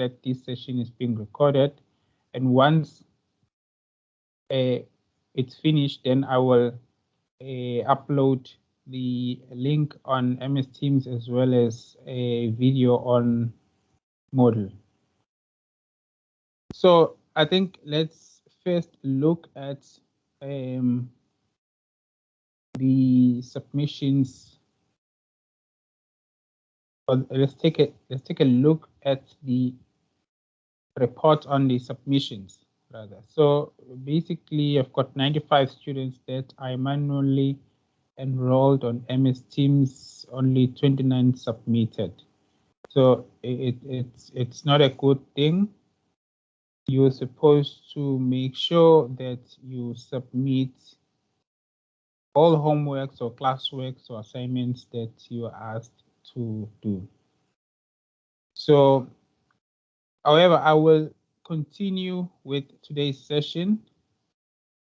that this session is being recorded, and once it's finished, then I will upload the link on MS Teams as well as a video on Moodle. So I think let's first look at the submissions. Let's take a look at the report on the submissions rather. So basically, I've got 95 students that I manually enrolled on MS Teams. Only 29 submitted. So it's not a good thing. You're supposed to make sure that you submit all homeworks or classworks or assignments that you are asked to do. So, however, I will continue with today's session,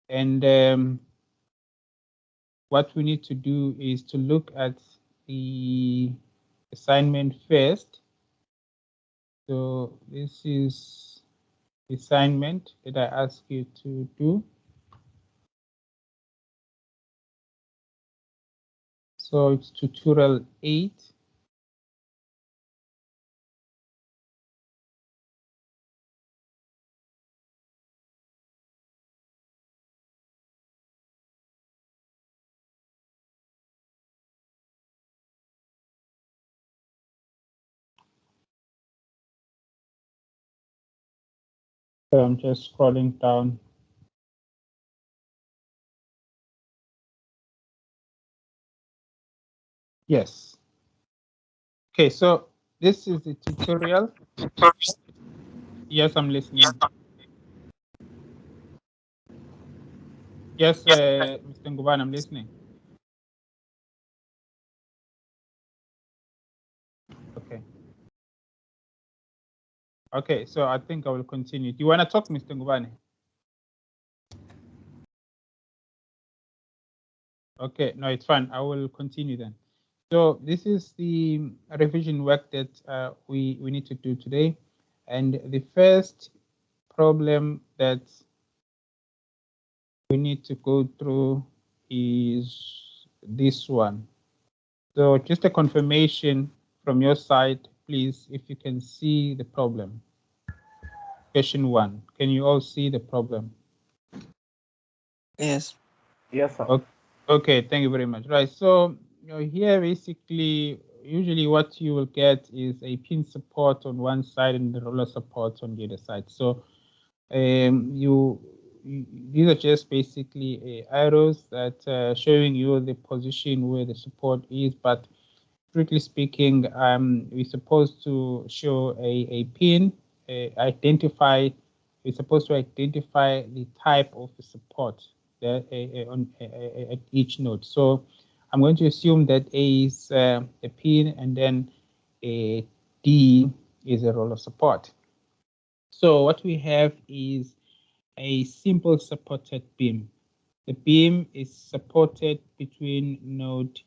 and what we need to do is to look at the assignment first. So this is the assignment that I ask you to do. So it's tutorial 8. So I'm just scrolling down. Yes. Okay, so this is the tutorial. Yes, I'm listening. Yes, Mr. Nguban, I'm listening. Okay. Okay, so I think I will continue. Do you want to talk, Mr. Ngubane? Okay, no, it's fine. I will continue then. So this is the revision work that we need to do today. And the first problem that we need to go through is this one. So just a confirmation from your side, please, if you can see the problem. Question 1, can you all see the problem? Yes. Yes, sir. Okay, thank you very much. Right, so here basically, usually what you will get is a pin support on one side and the roller support on the other side. So these are just basically arrows that showing you the position where the support is, but strictly speaking, we're supposed to show a pin, we're supposed to identify the type of the support at each node. So I'm going to assume that A is a pin and then a D is a roller support. So what we have is a simple supported beam. The beam is supported between node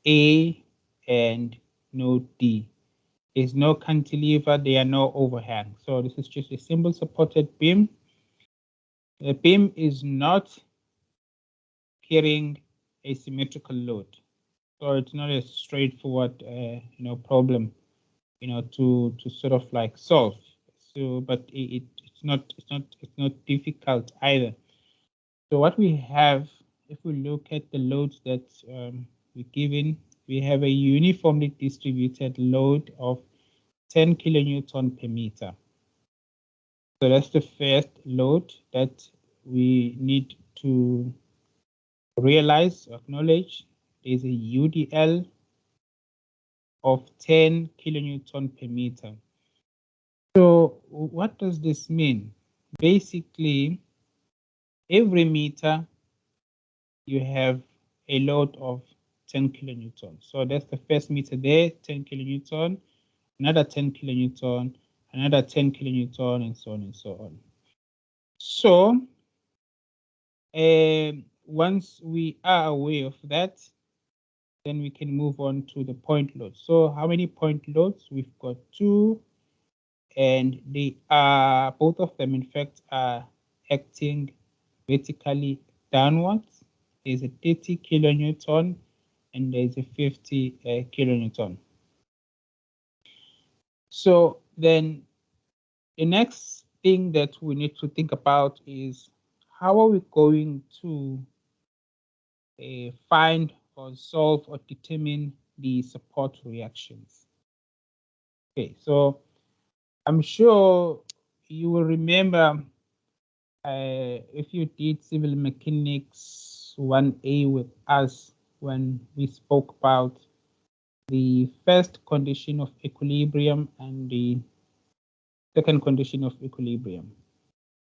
A and node D. There's no cantilever, there are no overhang. So this is just a simple supported beam. The beam is not carrying a symmetrical load. So it's not a straightforward problem to sort of like solve. So but it's not difficult either. So what we have, if we look at the loads that we're given, we have a uniformly distributed load of 10 kilonewton per meter. So that's the first load that we need to realize, acknowledge. There's a UDL of 10 kilonewton per meter. So what does this mean? Basically, every meter you have a load of 10 kilonewton. So that's the first meter there, 10 kilonewton, another 10 kilonewton, another 10 kilonewton, and so on and so on. So once we are aware of that, then we can move on to the point load. So how many point loads? We've got 2 and they are, both of them in fact are acting vertically downwards. There's a 30 kilonewton and there's a 50 kilonewton. So then the next thing that we need to think about is how are we going to find or solve or determine the support reactions. Okay, so I'm sure you will remember if you did civil mechanics 1A with us when we spoke about the first condition of equilibrium and the second condition of equilibrium.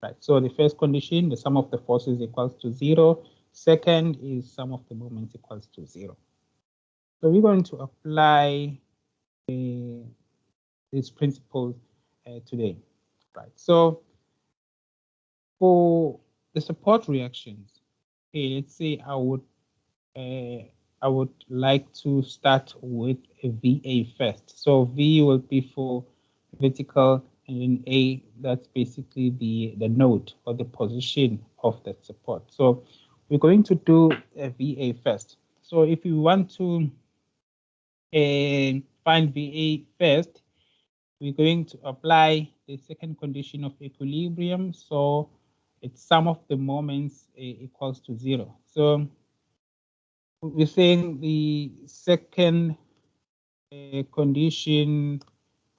Right, so the first condition, the sum of the forces equals to 0. Second is sum of the moments equals to 0. So we're going to apply these principles today. Right, so for the support reactions, okay, let's say I would like to start with a VA first. So V will be for vertical, and then A, that's basically the node or the position of that support. So we're going to do a VA first. So if you want to find VA first, we're going to apply the second condition of equilibrium. So it's sum of the moments equals to 0. So we're saying the second condition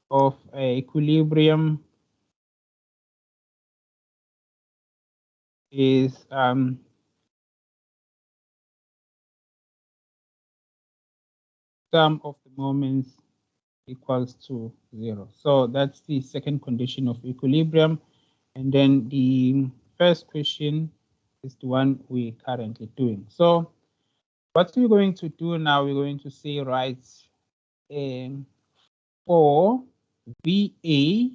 of equilibrium is sum of the moments equals to 0. So that's the second condition of equilibrium. And then the first question is the one we're currently doing. So what we're going to do now, we're going to say, right, for VA,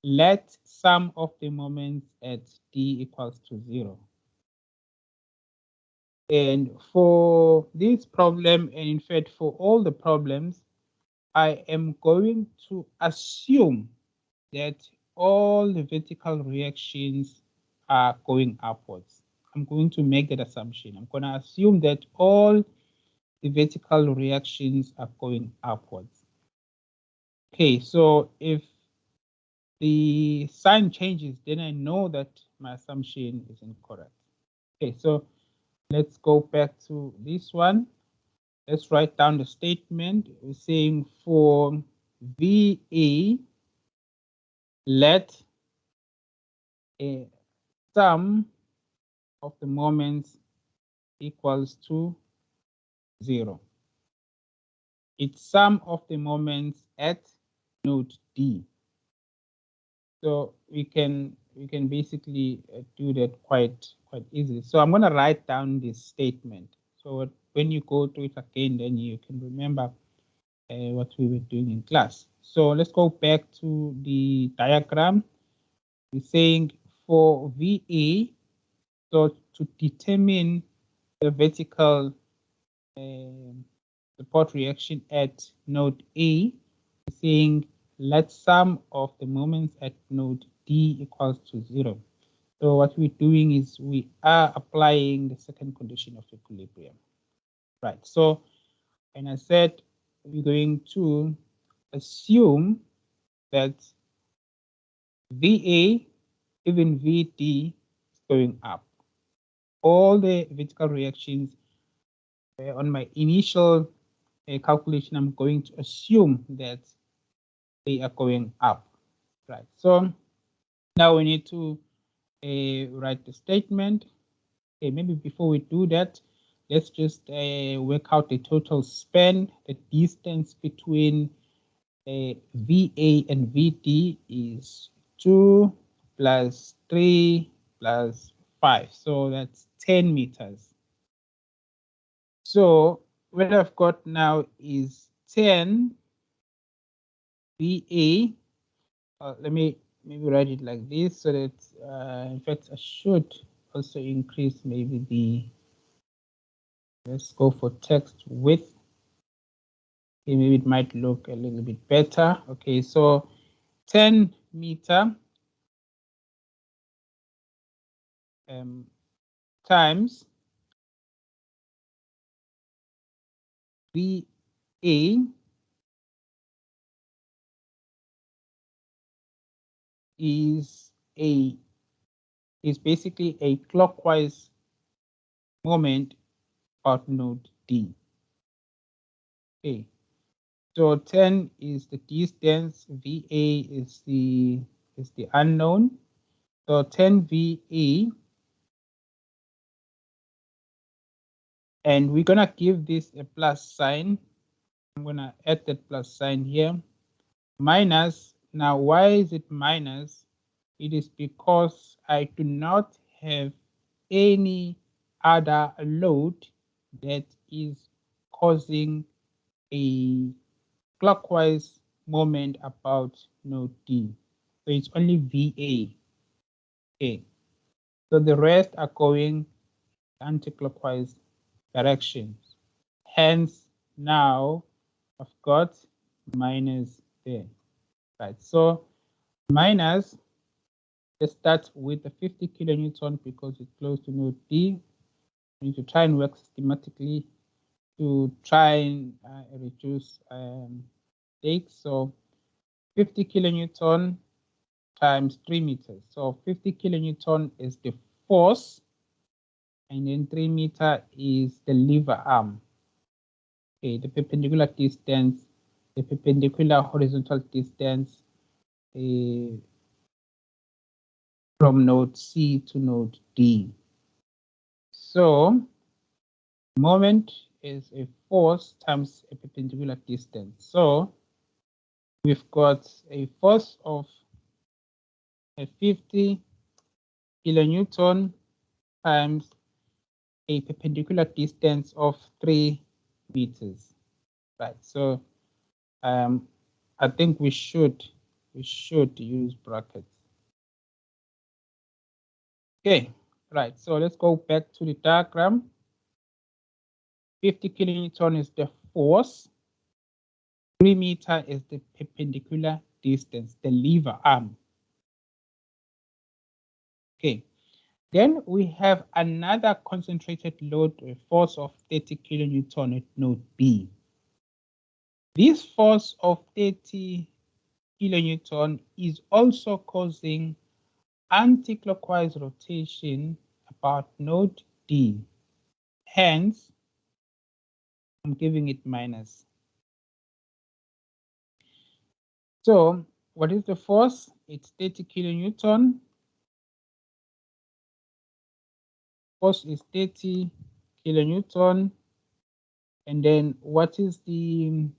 let sum of the moments at D equals to 0. And for this problem, and in fact for all the problems, I am going to assume that all the vertical reactions are going upwards. I'm going to make that assumption. I'm going to assume that all the vertical reactions are going upwards. Okay, so if the sign changes, then I know that my assumption is incorrect. Okay, so let's go back to this one. Let's write down the statement. We're saying for VA, let a sum of the moments equals to 0. It's sum of the moments at node D. So we can basically do that quite easily. So I'm going to write down this statement. So when you go through it again, then you can remember what we were doing in class. So let's go back to the diagram. We're saying for VA, so to determine the vertical support reaction at node A, we're saying let sum of the moments at node D equals to 0. So what we're doing is we are applying the second condition of equilibrium. Right, so, and I said we're going to assume that VA, even VD, is going up. All the vertical reactions on my initial calculation, I'm going to assume that they are going up. Right, so now we need to write the statement. Okay, maybe before we do that, let's just work out the total span. The distance between VA and VD is 2 plus 3 plus 5. So that's 10 meters. So what I've got now is 10 VA. Let me maybe write it like this so that, in fact, I should also increase maybe the, let's go for text width. Okay, maybe it might look a little bit better. Okay, so 10 meter times VA is basically a clockwise moment about node D. Okay, so 10 is the distance, VA is the unknown. So 10 VA, and we're gonna give this a plus sign. I'm gonna add that plus sign here. Minus, now why is it minus? It is because I do not have any other load that is causing a clockwise moment about node D. So it's only VA. Okay. So the rest are going anti-clockwise directions. Hence, now I've got minus there. Right. So minus, let's start with the 50 kilonewton because it's close to node D. We need to try and work systematically to try and reduce stakes. So 50 kilonewton times 3 meters. So 50 kilonewton is the force, and then 3 meter is the lever arm. Okay, the perpendicular distance, the perpendicular horizontal distance from node C to node D. So moment is a force times a perpendicular distance. So we've got a force of a 50 kilonewton times a perpendicular distance of 3 meters. Right. So I think we should use brackets. Okay, right. So let's go back to the diagram. 50 kilonewton is the force. 3 meter is the perpendicular distance, the lever arm. Okay. Then we have another concentrated load, a force of 30 kilonewton at node B. This force of 30 kilonewton is also causing anti-clockwise rotation about node D. Hence, I'm giving it minus. So what is the force? It's 30 kilonewton. Force is 30 kilonewton. And then what is the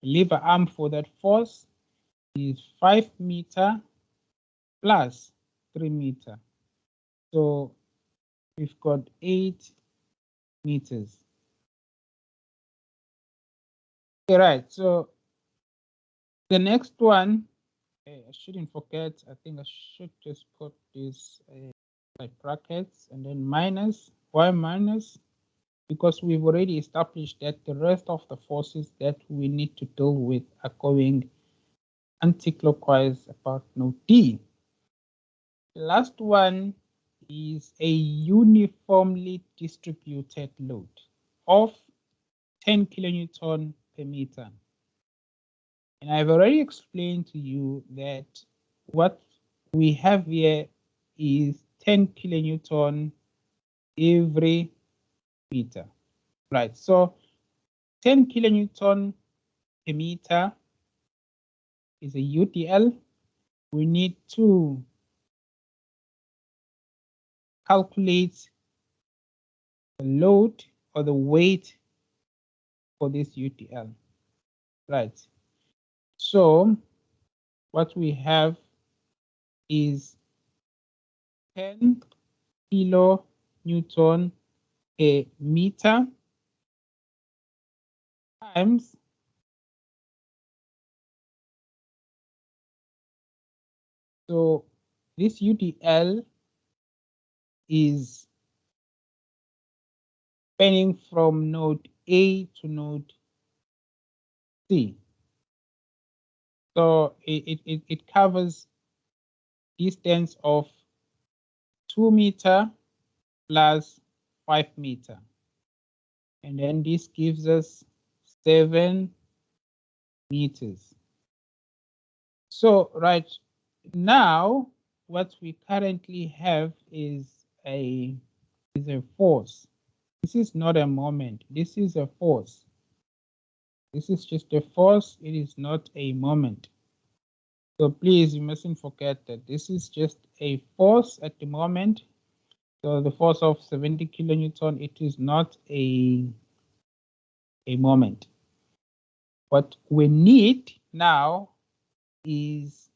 lever arm for that force? Is 5 meter plus 3 meter. So we've got 8 meters. Okay, right. So the next one, I shouldn't forget. I think I should just put this like brackets and then minus. Why minus? Because we've already established that the rest of the forces that we need to deal with are going anti-clockwise about node D. The last one is a uniformly distributed load of 10 kilonewton per meter. And I've already explained to you that what we have here is 10 kilonewton every meter. Right, so 10 kilonewton per meter is a UDL. We need to calculate the load or the weight for this UDL. Right. So what we have is 10 kilonewton per meter times so this UDL is spanning from node A to node C. So it covers distance of 2 meter plus 5 meter. And then this gives us 7 meters. So right now, what we currently have is a force. This is not a moment. This is a force. This is just a force. It is not a moment. So please, you mustn't forget that this is just a force at the moment. So the force of 70 kilonewton, it is not a moment. What we need now is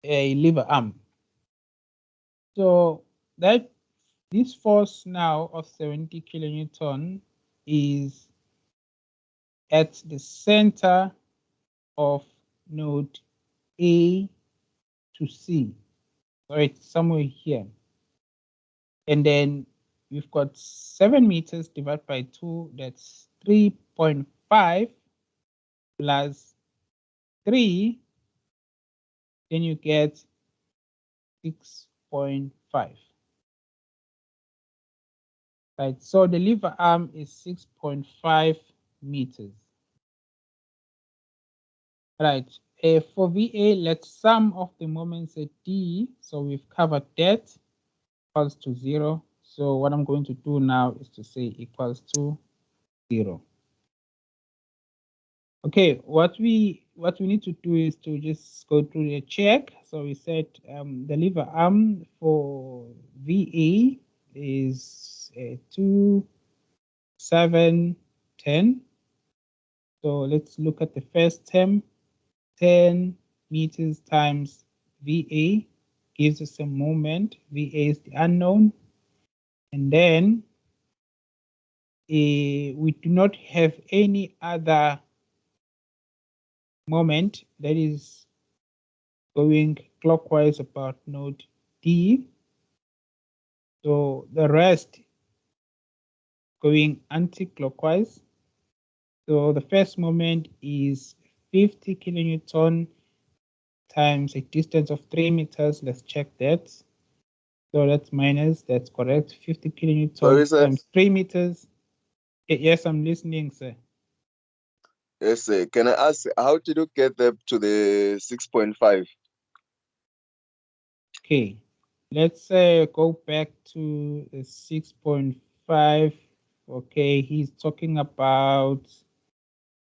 a lever arm. So that this force now of 70 kilonewton is at the center of node A to C. So it's somewhere here. And then we've got 7 meters divided by 2, that's 3.5 plus 3, then you get 6.5. Right, so the lever arm is 6.5 meters. Right, for VA, let's sum of the moments at D. So we've covered that equals to 0. So what I'm going to do now is to say equals to 0. Okay, what we need to do is to just go through the check. So we said the lever arm for VA is 2, 7, 10. So let's look at the first term. 10 meters times VA gives us a moment. VA is the unknown. And then we do not have any other moment that is going clockwise about node D. So the rest going anti-clockwise. So the first moment is 50 kilonewton times a distance of 3 meters. Let's check that. So that's minus, that's correct. 50 kilonewton times 3 meters. Yes, I'm listening, sir. Yes, sir. Can I ask, how did you get up to the 6.5? Okay, let's go back to the 6.5. Okay, he's talking about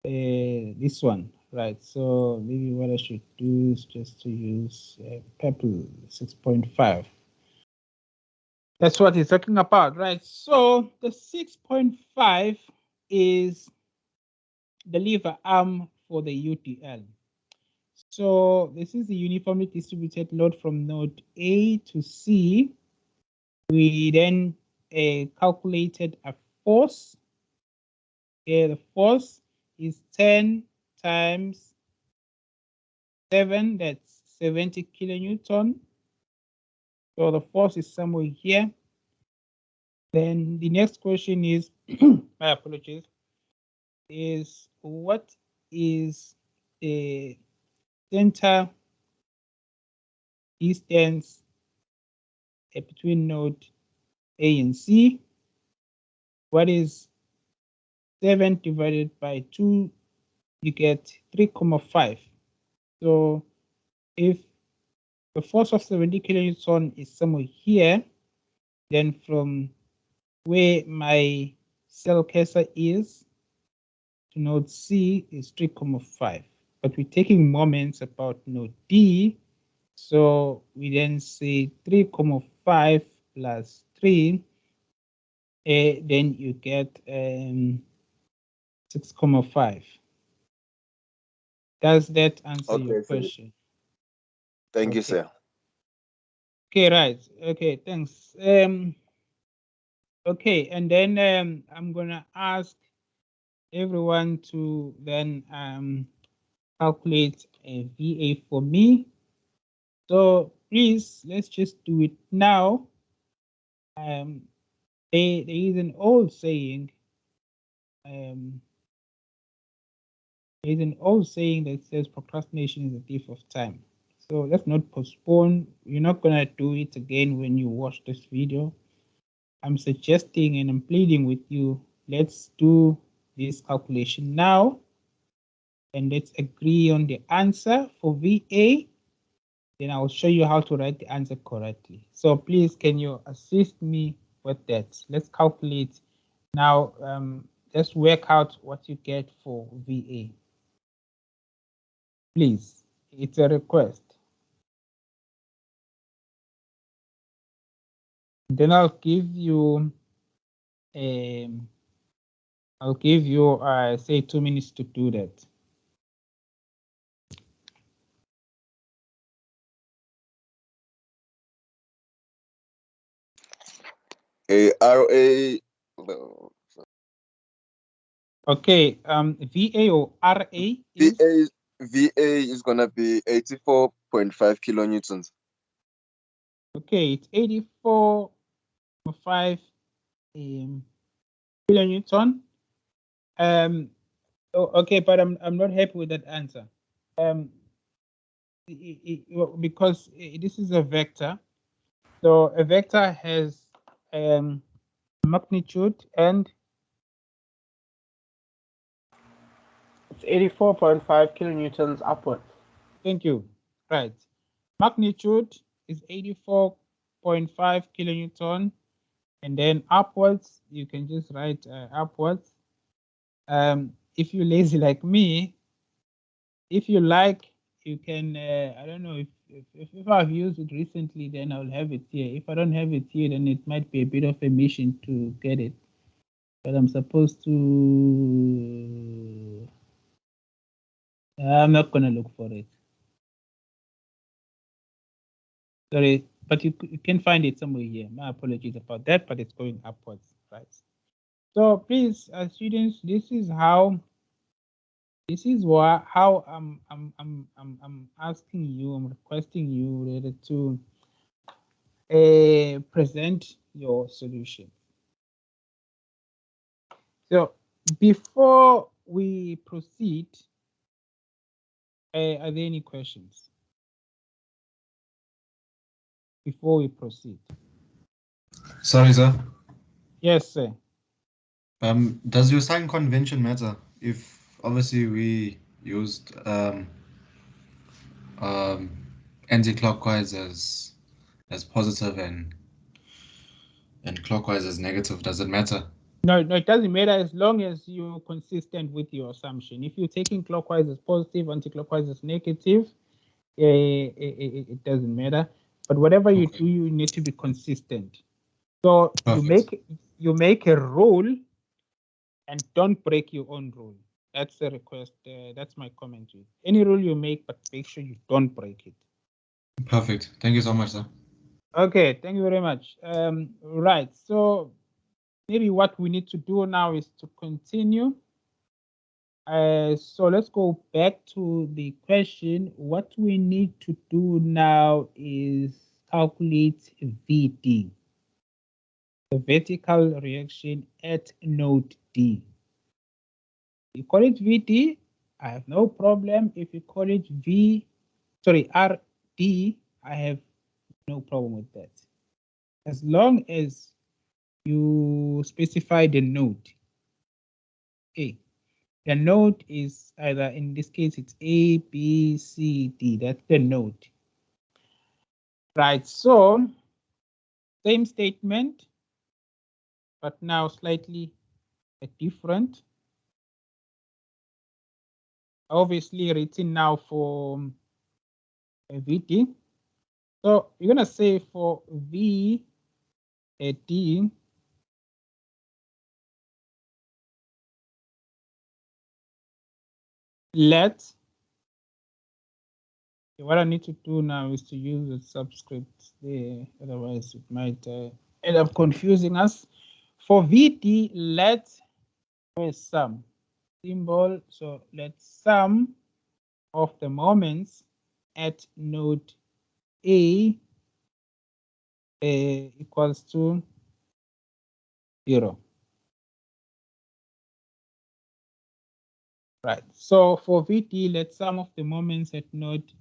this one, right? So maybe what I should do is just to use Purple 6.5. That's what he's talking about, right? So the 6.5 is the lever arm for the UDL. So this is the uniformly distributed load from node A to C. We then calculated a force. The force is 10 times 7, that's 70 kilonewton. So the force is somewhere here. Then the next question is, my apologies, is what is the center distance between node A and C? What is 7 divided by 2? You get 3.5. So if the force of 70 kilonewton is somewhere here, then from where my cell cursor is to node C is 3.5. But we're taking moments about node D, so we then say 3.5 plus 3, then you get 6.5. Does that answer your question? Thank you, sir. Okay, right. Okay, thanks. Okay, and then I'm gonna ask everyone to then calculate a VA for me. So please, let's just do it now. There is an old saying, There's an old saying that says procrastination is a thief of time. So let's not postpone. You're not gonna do it again when you watch this video. I'm suggesting and I'm pleading with you, let's do this calculation now and let's agree on the answer for VA. Then I will show you how to write the answer correctly. So please, can you assist me with that? Let's calculate now. Let's work out what you get for VA. Please, it's a request. Then I'll give you say 2 minutes to do that. RA. Okay, VA or RA is? VA is gonna be 84.5 kilonewtons. Okay, it's 84.5 kilonewton. Okay, but I'm not happy with that answer. Because this is a vector. So a vector has magnitude and it's 84.5 kilonewtons upwards. Thank you. Right. Magnitude is 84.5 kilonewton. And then upwards, you can just write upwards. If you're lazy like me, if you like, you can, I don't know, if I've used it recently, then I'll have it here. If I don't have it here, then it might be a bit of a mission to get it. But I'm supposed to, I'm not gonna look for it. Sorry, but you can find it somewhere here. My apologies about that, but it's going upwards, right? So please, students, this is how how I'm asking you, I'm requesting you really to present your solution. So before we proceed, are there any questions? Before we proceed. Sorry, sir. Yes, sir. Does your sign convention matter? If obviously we used anti-clockwise as positive and clockwise as negative, does it matter? No, it doesn't matter as long as you're consistent with your assumption. If you're taking clockwise as positive, anti-clockwise as negative, it doesn't matter. But whatever you do, you need to be consistent. So Perfect. you make a rule and don't break your own rule. That's the request. That's my comment to you. Any rule you make, but make sure you don't break it. Perfect. Thank you so much, sir. Okay, thank you very much. Right, so maybe what we need to do now is to continue. So let's go back to the question. What we need to do now is calculate VD, the vertical reaction at node D. You call it VD, I have no problem. If you call it RD, I have no problem with that. As long as you specify the node. Okay. The node is either, in this case, it's A, B, C, D. That's the node. Right, so same statement, but now slightly different. Obviously written now for VD. So you're gonna say for VD, what I need to do now is to use the subscript there, otherwise it might end up confusing us. For VD, let sum symbol, so let's sum of the moments at node A equals to 0. Right. So for VT, let sum of the moments at node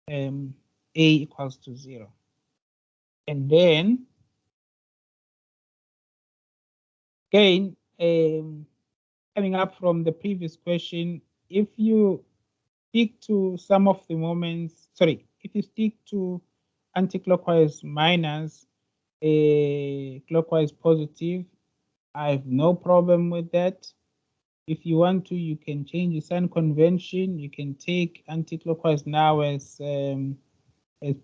A equals to 0. And then again, coming up from the previous question, if you stick to some of the moments, if you stick to anti-clockwise minus clockwise positive, I have no problem with that. If you want to, you can change the sign convention. You can take anti-clockwise now as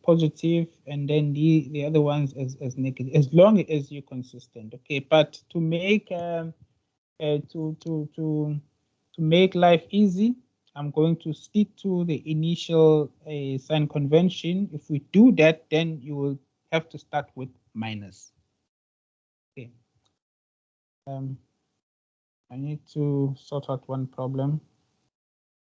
positive, and then the other ones as negative, as long as you're consistent. Okay, but to make to make life easy, I'm going to stick to the initial sign convention. If we do that, then you will have to start with minus. Okay. I need to sort out one problem.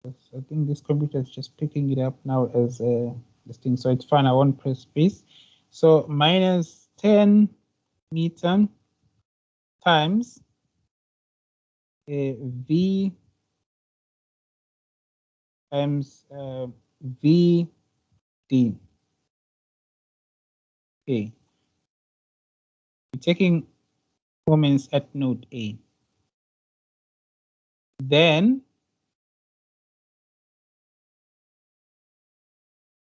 I think this computer is just picking it up now as this thing, so it's fine. I won't press space. So minus 10 meter times V times VD. Okay. We're taking moments at node A. Then,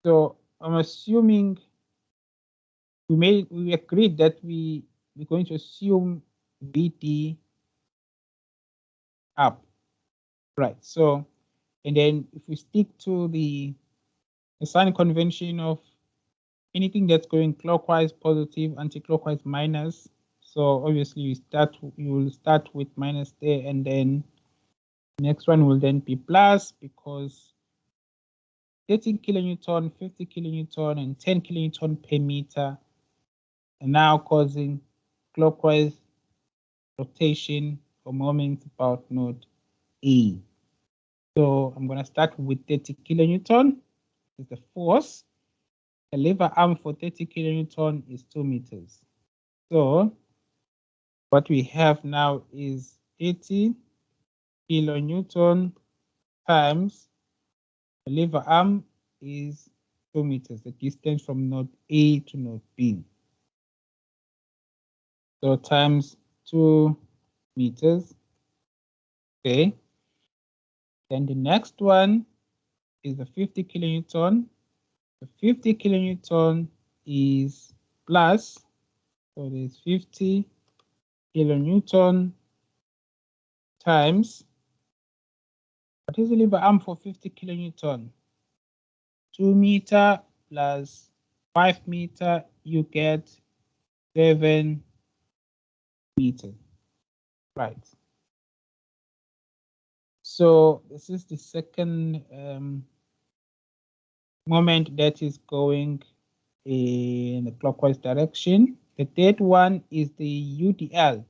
so I'm assuming we agreed that we're going to assume VD up, right? So, and then if we stick to the sign convention of anything that's going clockwise positive, anti-clockwise minus. So obviously you will start with minus there, and then the next one will then be plus, because 30 kilonewton, 50 kilonewton, and 10 kilonewton per meter are now causing clockwise rotation or moment about node E. So I'm going to start with 30 kilonewton is the force. The lever arm for 30 kilonewton is 2 meters. So what we have now is 80 kilonewton times the lever arm is 2 meters, the distance from node A to node B. So times 2 meters. Okay. Then the next one is the 50 kilonewton. The 50 kilonewton is plus, so there's 50 kilonewton times, what is the lever arm for 50 kilonewton? 2 meter plus 5 meter, you get 7 meters, right? So this is the second moment that is going in the clockwise direction. The third one is the UDL.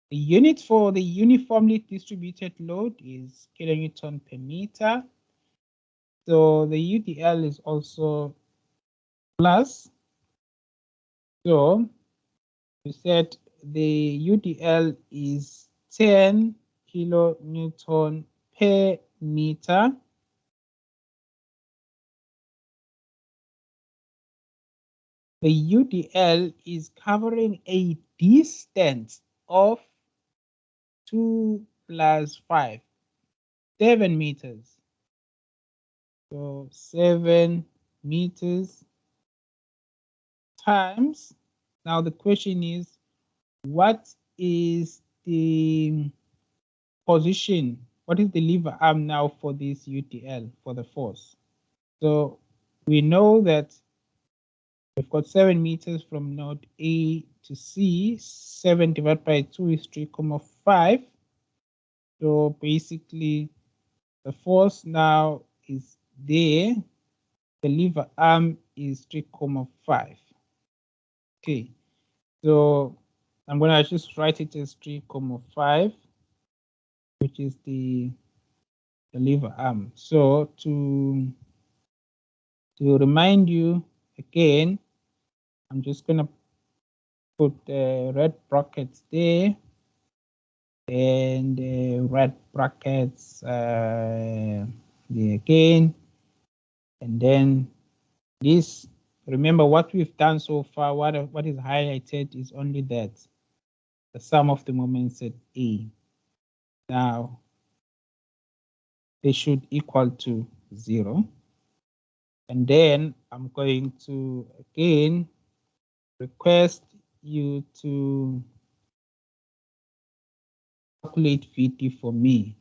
The unit for the uniformly distributed load is kilonewton per meter. So the UDL is also plus. So we said the UDL is 10 kilonewton per meter. The UDL is covering a distance of 2 plus 5, 7 meters. So 7 meters times. Now the question is, what is the position? What is the lever arm now for this UDL, for the force? So we know that we've got 7 meters from node A to C. 7 divided by 2 is 3,5. So basically, the force now is there. The lever arm is 3,5. Okay, so I'm going to just write it as 3,5, which is the lever arm. So to remind you again, I'm just going to put the red brackets there. and red brackets again, and then this. Remember what we've done so far. What is highlighted is only that the sum of the moments at A. Now they should equal to 0, and then I'm going to again request you to calculate VT for me.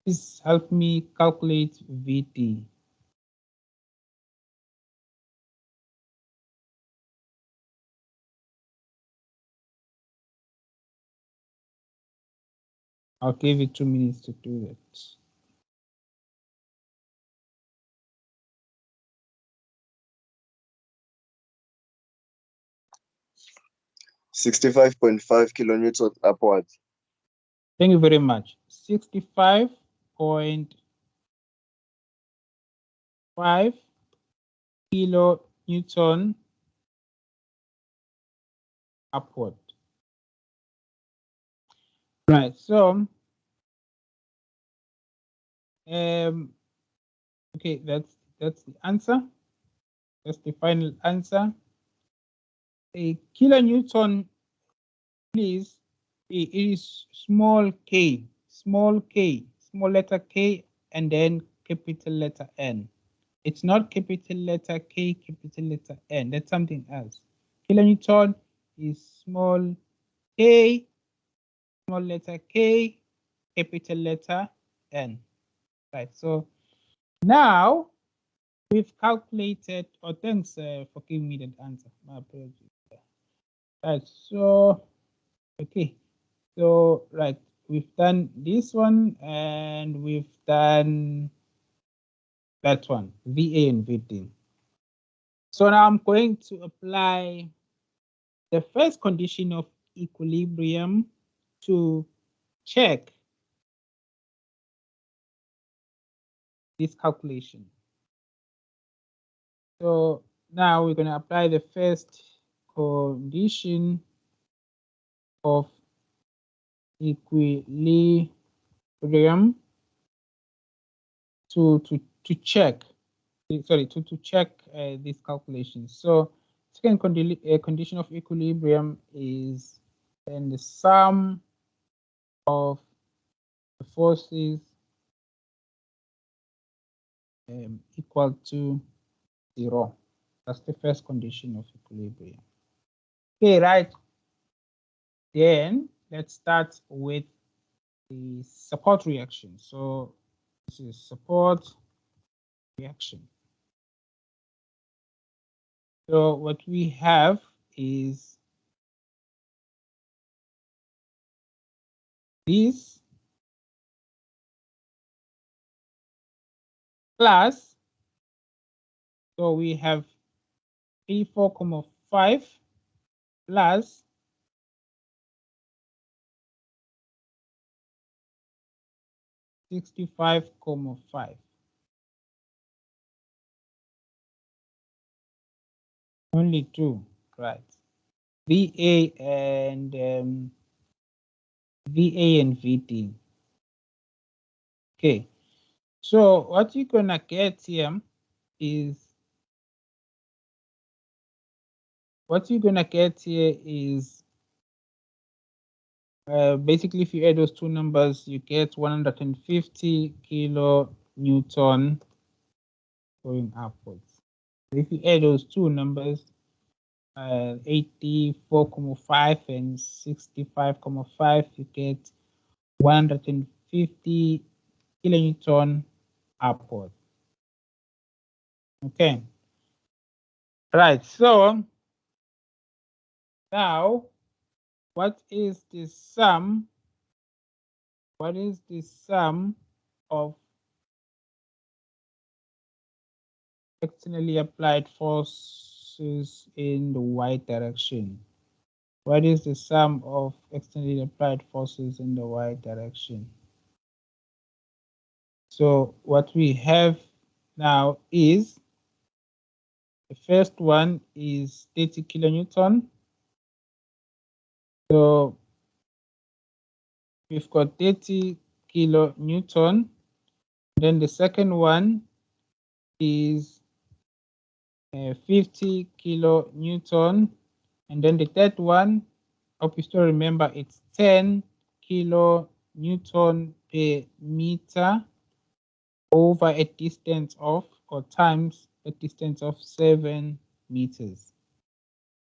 Please help me calculate VT. I'll give you 2 minutes to do that. $65.5 kilonewtons upwards. Thank you very much. 65.5 kilonewton upward. Right, so okay, that's the answer. That's the final answer. A kilonewton, please, it is small k, small letter K, and then capital letter N. It's not capital letter K, capital letter N. That's something else. Kilonewton is small k, small letter K, capital letter N. Right, so now we've calculated, thanks for giving me that answer. My apologies. Right, so, okay. So, right, we've done this one and we've done that one, VA and VT. So now I'm going to apply the first condition of equilibrium to check this calculation. So now we're going to apply the first condition of equilibrium to check. Sorry, to check these calculations. So second condition of equilibrium is then the sum of the forces equal to 0. That's the first condition of equilibrium. Okay, right. Then let's start with the support reaction. So this is support reaction. So what we have is this plus, so we have 84.5 plus 65.5. Only two, right? VA and VT. Okay, so what you're gonna get here is basically if you add those two numbers, you get 150 kilonewton going upwards. If you add those two numbers, 84.5 and 65.5, you get 150 kilonewton upward. Okay. Right. So now, what is the sum? What is the sum of externally applied forces in the y direction? What is the sum of externally applied forces in the y direction? So what we have now is the first one is 30 kilonewton. So we've got 30 kilonewton. Then the second one is 50 kilonewton. And then the third one, hope you still remember, it's 10 kilonewton per meter over a distance of, or times a distance of 7 meters.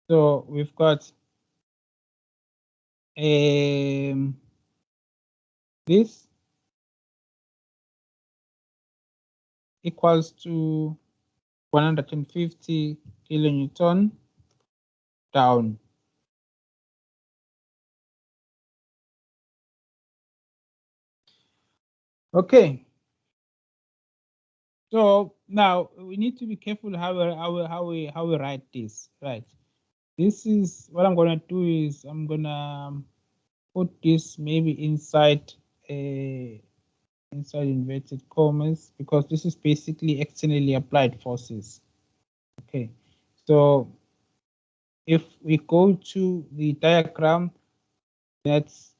So we've got this equals to 150 kilonewton down. Okay. So now we need to be careful how we write this, right? This is what I'm gonna do is I'm gonna put this maybe inside inverted commas, because this is basically externally applied forces. Okay, so if we go to the diagram, that's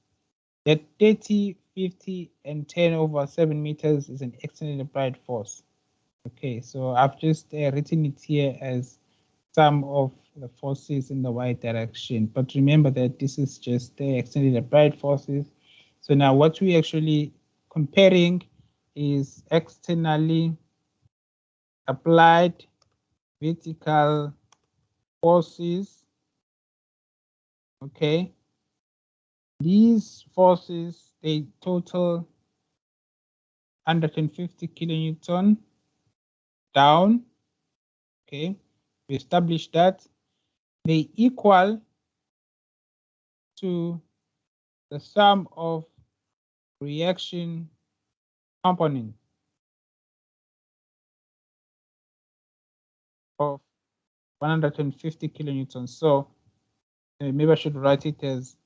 that 30, 50, and 10 over 7 meters is an externally applied force. Okay, so I've just written it here as sum of the forces in the y direction. But remember that this is just the externally applied forces. So now what we actually comparing is externally applied vertical forces. Okay, these forces, they total 150 kilonewton down. Okay, we established that they equal to the sum of reaction component of 150 kilonewtons. So maybe I should write it as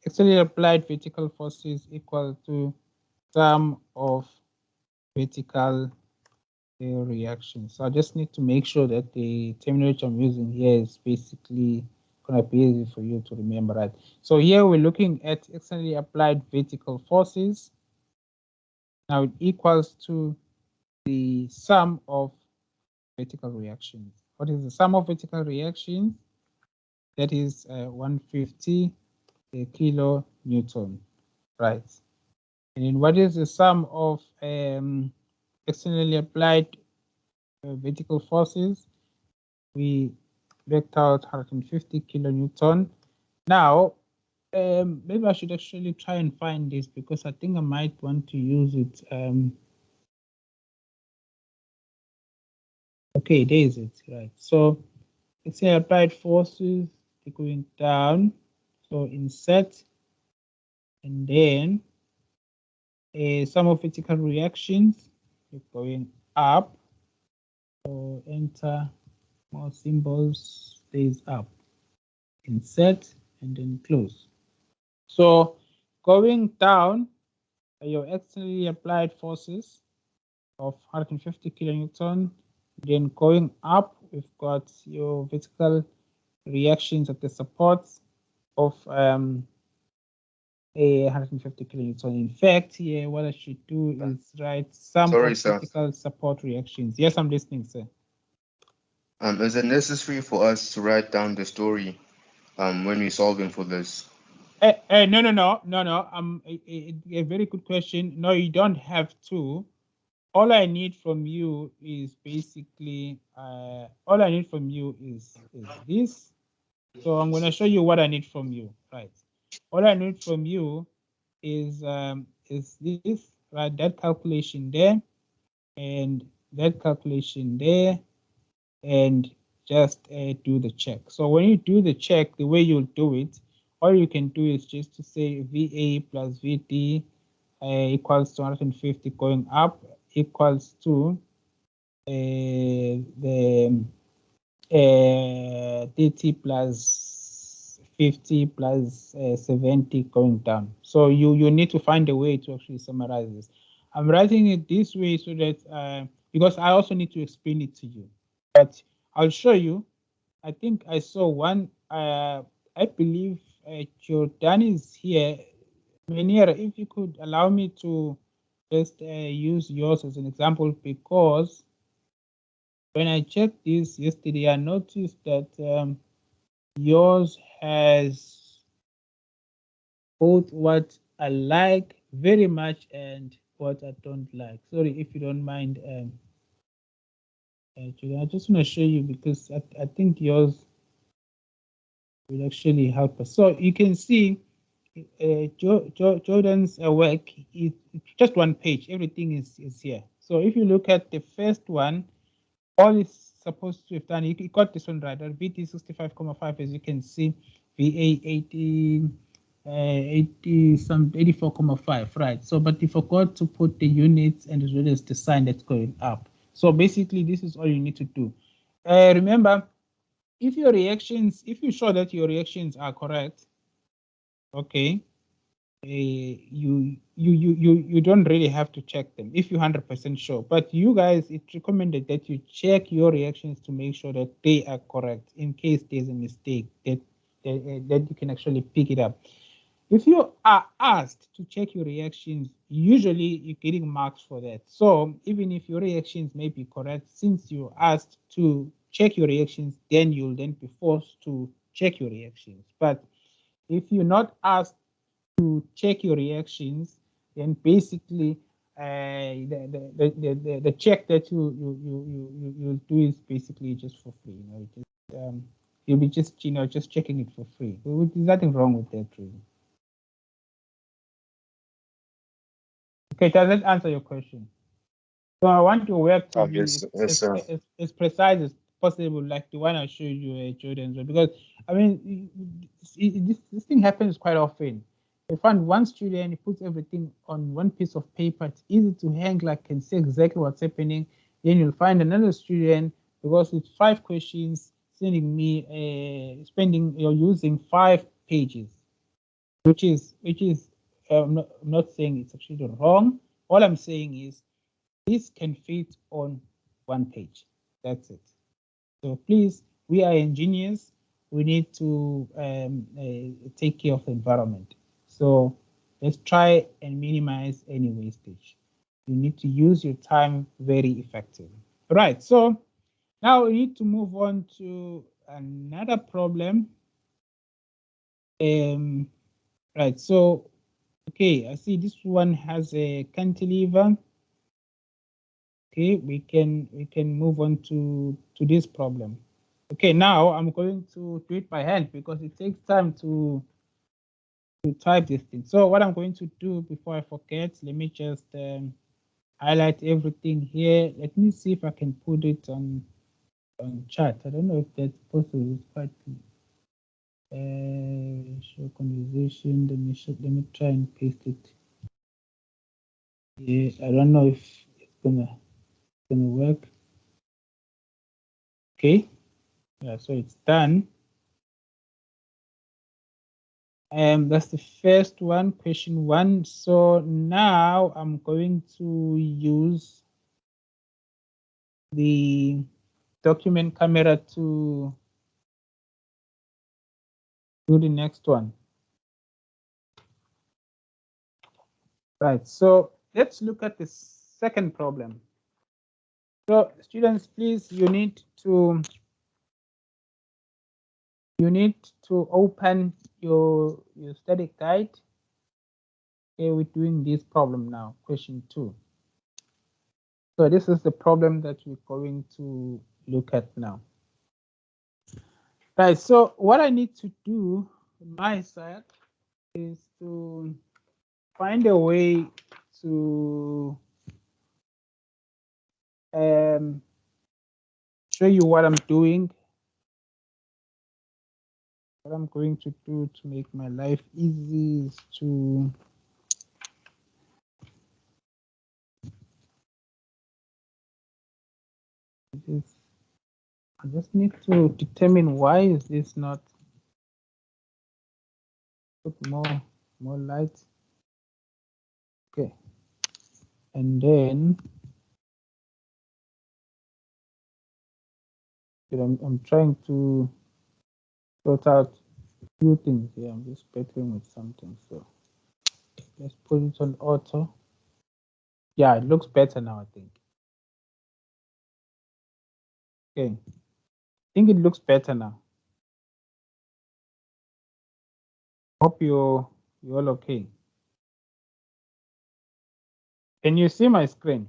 externally applied vertical forces equal to sum of vertical reactions. So I just need to make sure that the terminology I'm using here is basically going to be easy for you to remember, right? So here we're looking at externally applied vertical forces. Now it equals to the sum of vertical reactions. What is the sum of vertical reactions? That is 150 kilonewton, right? And then what is the sum of externally applied vertical forces? We worked out 150 kilonewton. Now, maybe I should actually try and find this, because I think I might want to use it. Okay, there is it, right? So externally applied forces are going down. So insert, and then sum of vertical reactions is going up. So enter more symbols, stays up. Insert and then close. So going down, your externally applied forces of 150 kilonewton. Then going up, we've got your vertical reactions at the supports of 150 kilonewton. In fact, here what I should do is write some of vertical support reactions. Yes, I'm listening, sir. Is it necessary for us to write down the story when we're solving for this? No. A very good question. No, you don't have to. All I need from you is basically all I need from you is this. So I'm going to show you what I need from you, right? All I need from you is this, right? That calculation there, and that calculation there, and just do the check. So when you do the check, the way you'll do it, all you can do is just to say VA plus VD equals 250 going up equals to the DT plus 50 plus 70 going down. So you need to find a way to actually summarize this. I'm writing it this way so that because I also need to explain it to you. But I'll show you. I think I saw one. I believe Jordan is here. Menira, if you could allow me to just use yours as an example, because when I checked this yesterday, I noticed that yours has both what I like very much and what I don't like. Sorry if you don't mind. Julian, I just want to show you because I think yours will actually help us. So you can see Jordan's work is just one page. Everything is here. So if you look at the first one, all is supposed to have done. You got this one right. VT 65,5, as you can see, VA 80. 84,5, right? So, but you forgot to put the units and as well as the sign that's going up. So basically, this is all you need to do. Remember, if your reactions, if you show that your reactions are correct, okay, you don't really have to check them if you're 100% sure. But you guys, it's recommended that you check your reactions to make sure that they are correct in case there's a mistake that you can actually pick it up. If you are asked to check your reactions, usually you're getting marks for that. So even if your reactions may be correct, since you're asked to check your reactions, then you'll then be forced to check your reactions. But if you're not asked to check your reactions, then basically the check that you do is basically just for free. You'll be just just checking it for free. There's nothing wrong with that, really. Okay, does that answer your question? So I want your work to be Yes, sir. as precise as possible, like the one I showed you, Jordan. Because I mean, this thing happens quite often. You find one student, he puts everything on one piece of paper. It's easy to hang, like, can see exactly what's happening. Then you'll find another student, because it's 5 questions, sending me spending or using 5 pages, which is I'm not saying it's actually wrong. All I'm saying is this can fit on one page. That's it. So please, we are engineers. We need to take care of the environment. So let's try and minimize any wastage. You need to use your time very effectively. Right. So now we need to move on to another problem. Right. So, okay, I see this one has a cantilever. Okay, we can move on to this problem. Okay, now I'm going to do it by hand because it takes time to type this thing. So what I'm going to do before I forget, let me just highlight everything here. Let me see if I can put it on chat. I don't know if that's possible. It's quite show conversation. Let me try and paste it. Yeah, I don't know if it's gonna work. Okay, yeah, so it's done. That's the first one, question 1. So now I'm going to use the document camera to do the next one. Right, so let's look at the second problem. So students, please, you need to open your study guide. Okay, we're doing this problem now, question 2. So this is the problem that we're going to look at now. Right, so what I need to do on my side is to find a way to show you what I'm doing, what I'm going to do to make my life easy is to I just need to determine why is this not put more light. Okay, and then I'm trying to sort out a few things here. I'm just battling with something. So let's put it on auto. Yeah, it looks better now, I think. Okay. I think it looks better now. Hope you're all okay. Can you see my screen?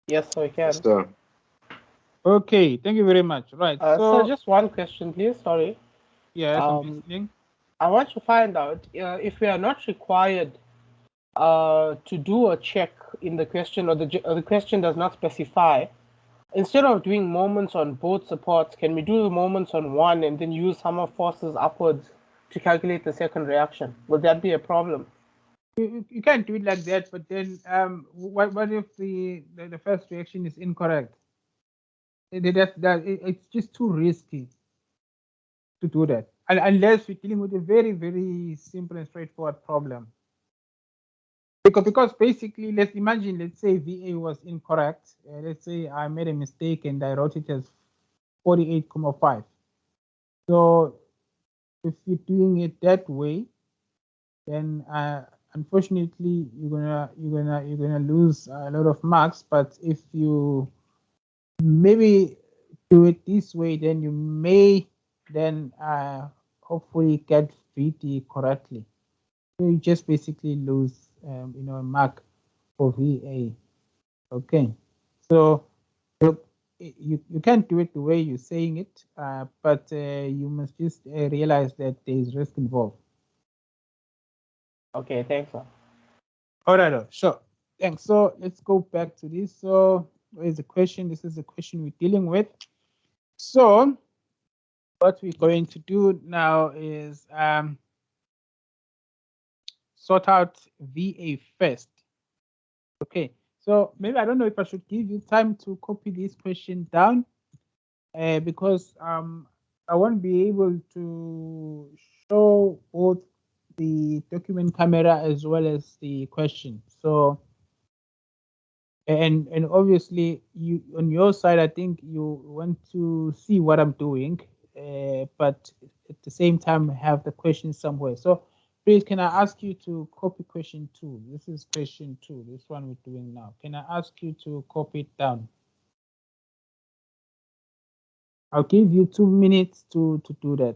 Yes, we can. Yes, sir. Okay, thank you very much. Right. So just one question, please. Sorry. Yes, I'm listening. I want to find out if we are not required to do a check in the question, or the question does not specify. Instead of doing moments on both supports, can we do the moments on one and then use sum of forces upwards to calculate the second reaction? Would that be a problem? You can't do it like that, but then what if the first reaction is incorrect? It's just too risky to do that, unless we're dealing with a very, very simple and straightforward problem. Because basically, let's say VA was incorrect. Let's say I made a mistake and I wrote it as 48,5. So if you're doing it that way, then unfortunately you're gonna lose a lot of marks. But if you maybe do it this way, then you may then hopefully get VT correctly. So you just basically lose a mark for VA. Okay, so you can't do it the way you're saying it, but you must just realize that there is risk involved. Okay, thanks, sir. All right, sure. Thanks. So let's go back to this. So where's the question? This is the question we're dealing with. So what we're going to do now is sort out VA first. Okay. So maybe I don't know if I should give you time to copy this question down, because I won't be able to show both the document camera as well as the question. So, and obviously you on your side, I think you want to see what I'm doing, but at the same time have the question somewhere. So please, can I ask you to copy question 2? This is question 2, this one we're doing now. Can I ask you to copy it down? I'll give you 2 minutes to do that.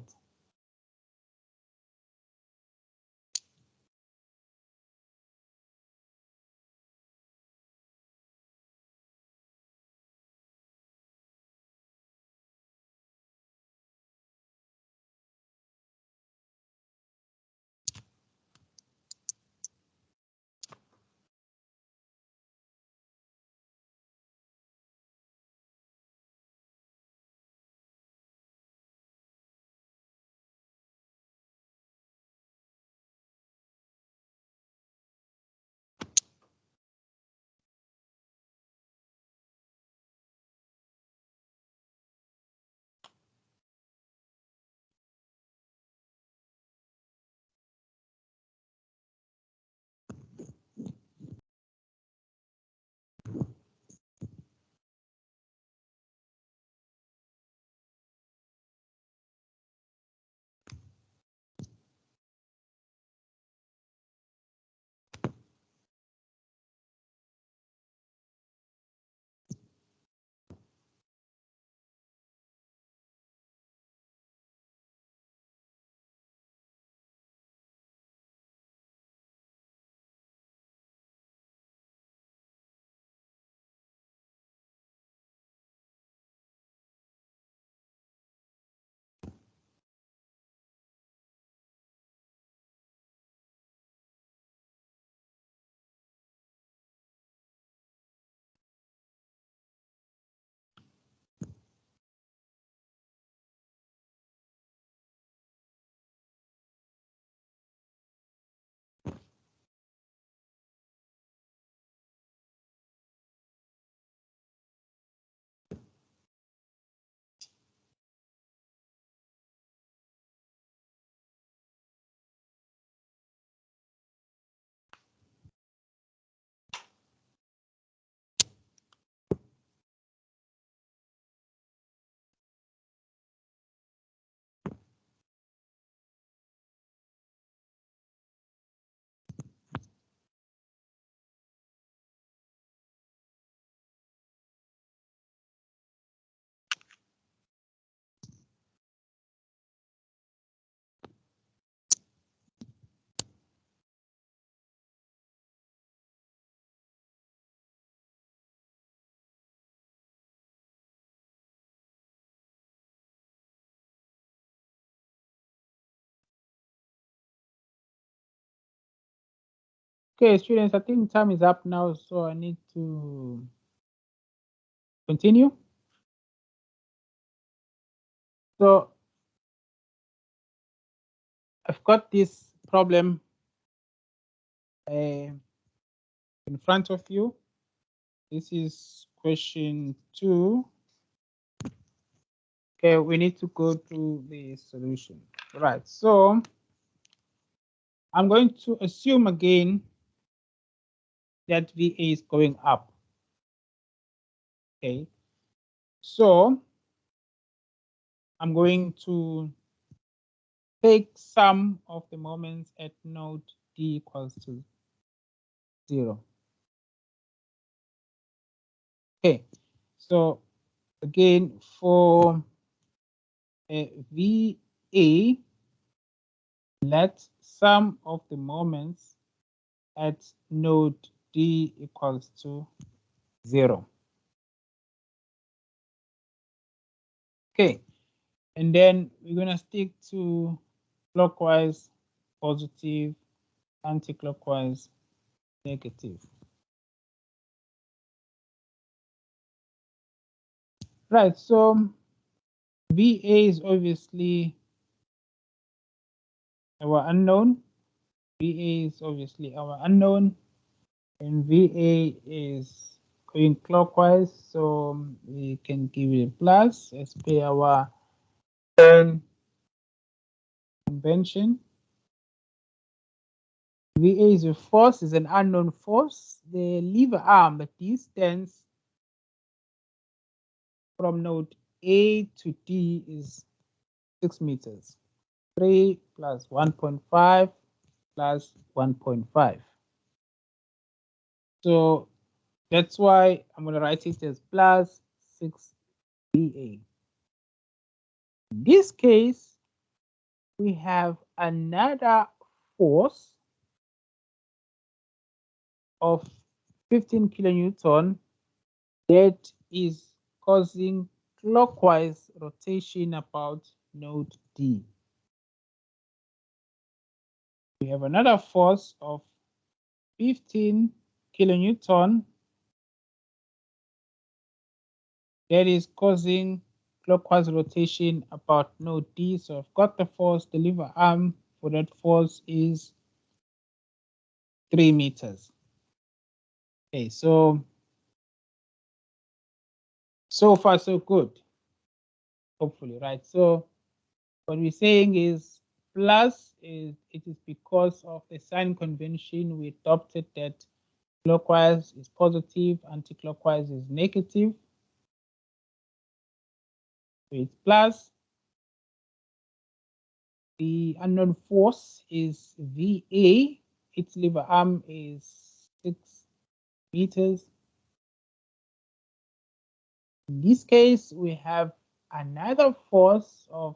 Okay, students, I think time is up now, so I need to continue. So I've got this problem in front of you. This is question 2. Okay, we need to go to the solution. Right, so I'm going to assume again that VA is going up. Okay, so I'm going to take sum of the moments at node D equals to 0. Okay, so again for VA, let sum of the moments at node D equals to 0. Okay, and then we're going to stick to clockwise, positive, anti-clockwise, negative. Right, so VA is obviously our unknown. VA is obviously our unknown, and VA is going clockwise, so we can give it a plus as per our convention. VA is a force, is an unknown force. The lever arm, the distance from node A to D is 6 meters. 3 plus 1.5 plus 1.5. So that's why I'm going to write it as plus 6 VA. In this case, we have another force of 15 kilonewton that is causing clockwise rotation about node D. We have another force of 15 kilonewton that is causing clockwise rotation about node D. So I've got the force, the lever arm for that force is 3 meters. Okay, so far so good, hopefully, right? So what we're saying is plus it is because of the sign convention we adopted that clockwise is positive, anti-clockwise is negative. So it's plus. The unknown force is VA. Its lever arm is 6 meters. In this case, we have another force of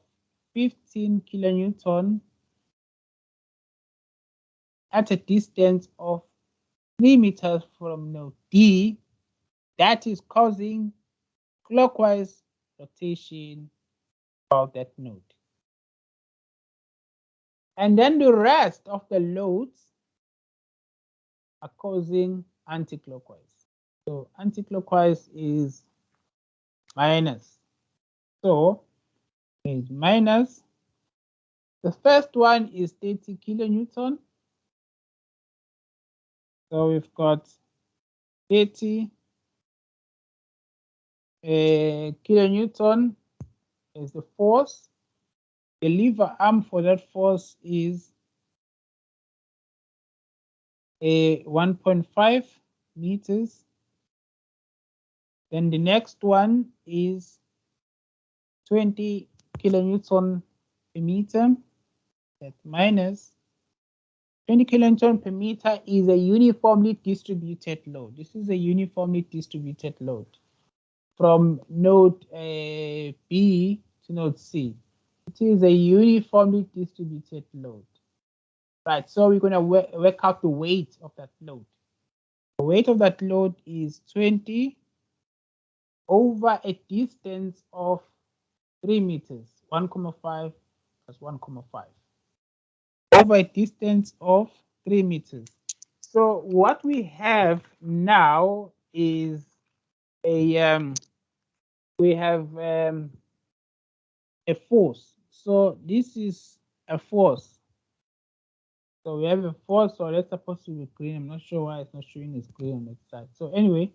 15 kilonewton at a distance of 3 meters from node D that is causing clockwise rotation of that node. And then the rest of the loads are causing anti-clockwise. So anti-clockwise is minus. So is minus. The first one is 30 kilonewton. So we've got 30 kilonewton is the force. The lever arm for that force is 1.5 meters. Then the next one is 20 kilonewton per meter. That minus 20 kilonewton per meter is a uniformly distributed load. This is a uniformly distributed load from node B to node C. It is a uniformly distributed load. Right, so we're going to work out the weight of that load. The weight of that load is 20 over a distance of 3 meters, 1,5 plus 1,5. Over a distance of 3 meters. So what we have now is a we have a force. So this is a force. So we have a force. So let's suppose to be green. I'm not sure why it's not showing as green on that side. So anyway,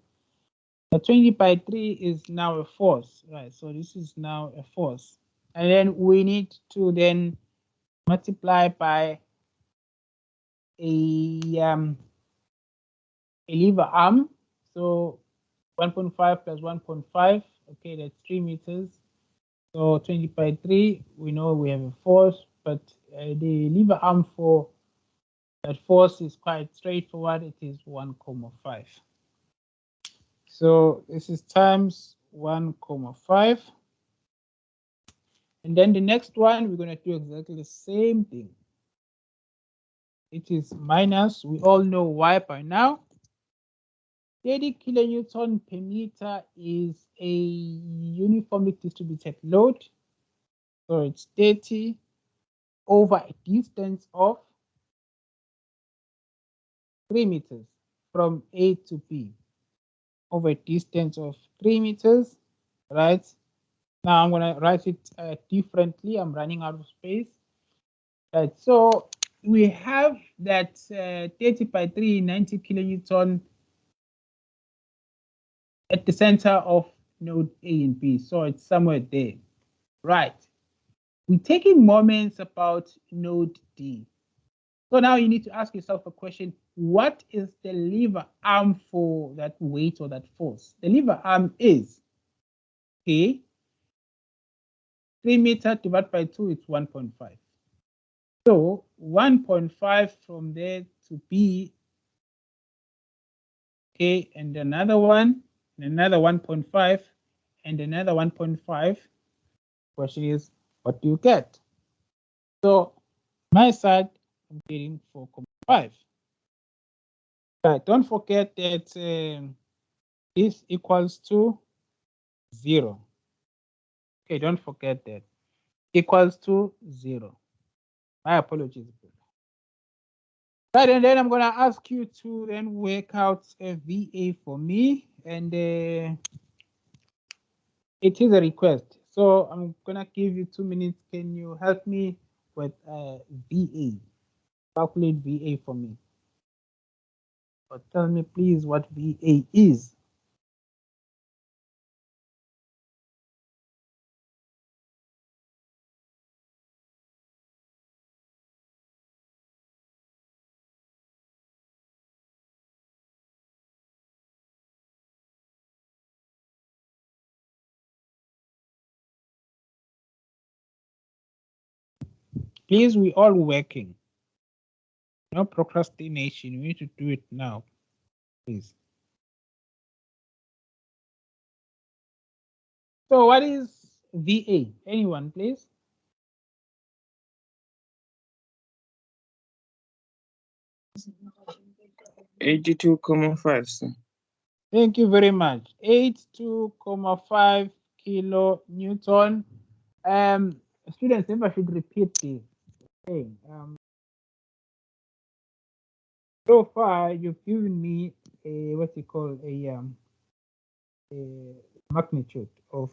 the 20/3 is now a force, right? So this is now a force, and then we need to then multiply by a lever arm. So 1.5 plus 1.5, okay, that's 3 meters. So 20/3, we know we have a force, but the lever arm for that force is quite straightforward. It is 1,5. So this is times 1,5. And then the next one, we're going to do exactly the same thing. It is minus, we all know why by now. 30 kilonewton per meter is a uniformly distributed load. So it's 30 over a distance of 3 meters from A to B, over a distance of 3 meters, right? Now I'm going to write it differently. I'm running out of space. Right, so we have that 30/3, 90 kilonewton at the center of node A and B. So it's somewhere there, right? We're taking moments about node D. So now you need to ask yourself a question. What is the lever arm for that weight or that force? The lever arm is, okay, 3 meters divided by 2, it's 1.5. So 1.5 from there to B, okay, and another one, and another 1.5, and another 1.5. Question is, what do you get? So my side, I'm getting 4.5. Right, don't forget that this equals to 0. Okay, don't forget that. Equals to 0. My apologies. Right, and then I'm going to ask you to then work out a VA for me, and it is a request. So I'm going to give you 2 minutes. Can you help me with VA? Calculate VA for me. But tell me, please, what VA is. Please, we all working. No procrastination. We need to do it now, please. So what is VA? Anyone, please? $82.5. Thank you very much. 82.5 kilonewton. Students, if I should repeat this. Okay, so far you've given me a what's it called, a magnitude of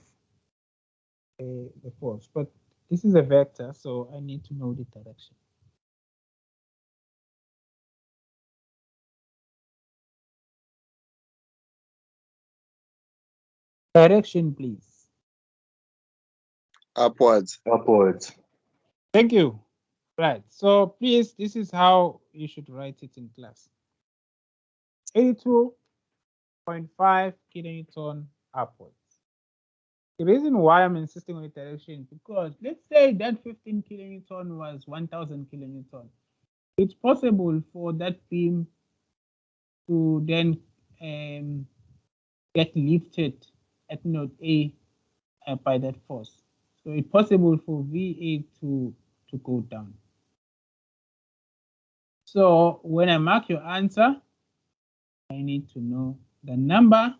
the force, but this is a vector, so I need to know the direction. Direction, please. Upwards. Upwards. Thank you. Right. So please, this is how you should write it in class. 82.5 kilonewton upwards. The reason why I'm insisting on the direction, because let's say that 15 kilonewton was 1000 kilonewton. It's possible for that beam to then get lifted at node A by that force. So it's possible for VA to go down. So when I mark your answer, I need to know the number,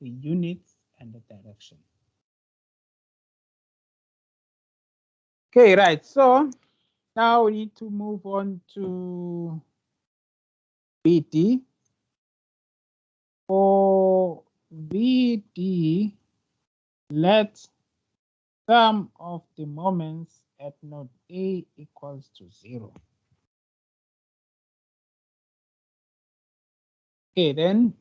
the units, and the direction. Okay, right. So now we need to move on to VD. For VD, let sum of the moments at node A equals to 0. Okay, then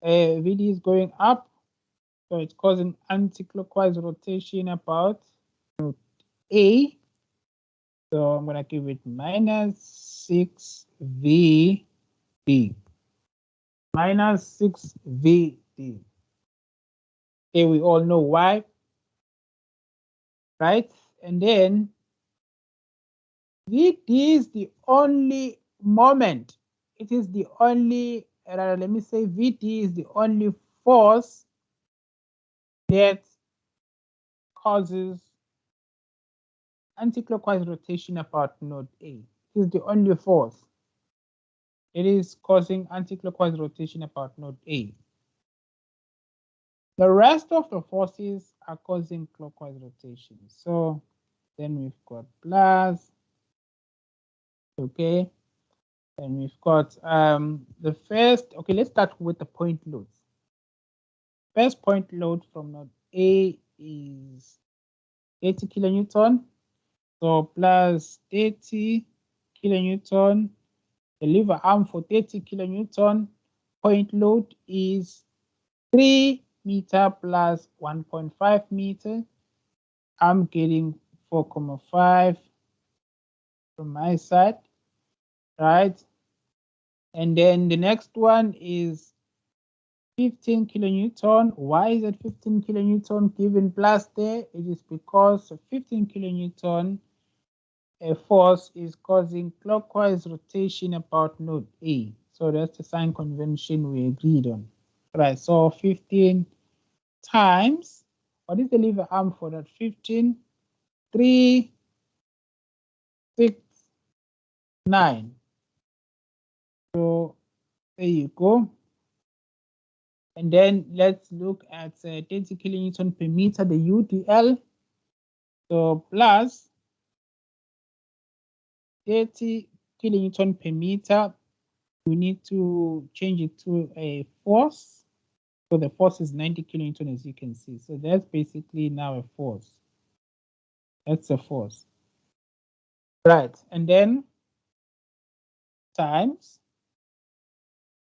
VD is going up, so it's causing anti-clockwise rotation about node A. So I'm going to give it minus 6 VD. Minus 6 VD. Okay, we all know why, right? And then VD is the only moment. It is the only, let me say VD is the only force that causes anti-clockwise rotation about node A. It is the only force. It is causing anti-clockwise rotation about node A. The rest of the forces are causing clockwise rotation. So then we've got plus, okay, and we've got the first, okay, let's start with the point loads. First point load from node A is 80 kilonewton. So plus 30 kilonewton. The lever arm for 30 kilonewton. Point load is 3 meter plus 1.5 meter. I'm getting 4.5 from my side, right? And then the next one is 15 kilonewton. Why is it 15 kilonewton given plus there? It is because 15 kilonewton a force is causing clockwise rotation about node A. So that's the sign convention we agreed on. Right, so 15 times, what is the lever arm for that? 15, 3, 6, 9. So there you go. And then let's look at 30 kilonewton per meter, the UDL. So plus 30 kilonewton per meter, we need to change it to a force. So the force is 90 kilonewton, as you can see. So that's basically now a force. That's a force. Right, and then times,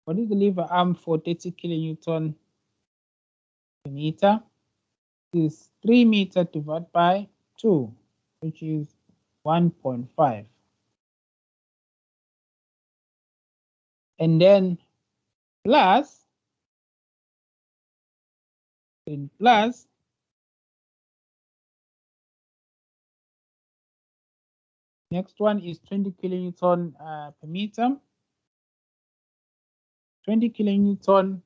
what is the lever arm for 30 kilonewton per meter? Is 3 meter divided by 2, which is 1.5. And then plus, next one is 20 kilonewton per meter. 20 kilonewton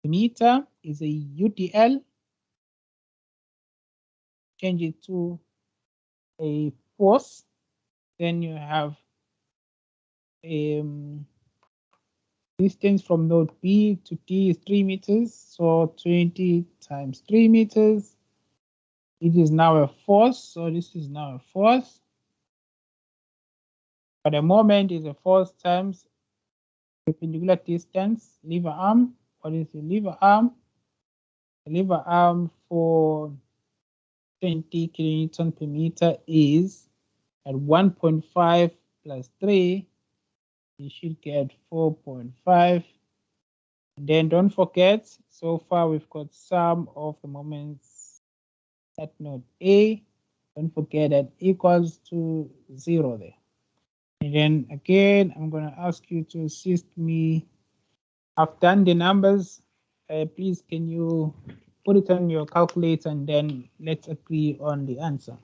per meter is a UDL. Change it to a force. Then you have distance from node B to D is 3 meters. So 20 times 3 meters. It is now a force. So this is now a force. But the moment is a force times perpendicular distance, lever arm. What is the lever arm? The lever arm for 20 kilonewton per meter is at 1.5 plus 3. You should get 4.5. And then don't forget, so far we've got sum of the moments at node A. Don't forget that equals to 0 there. And then again, I'm going to ask you to assist me. I've done the numbers. Please, can you put it on your calculator and then let's agree on the answer.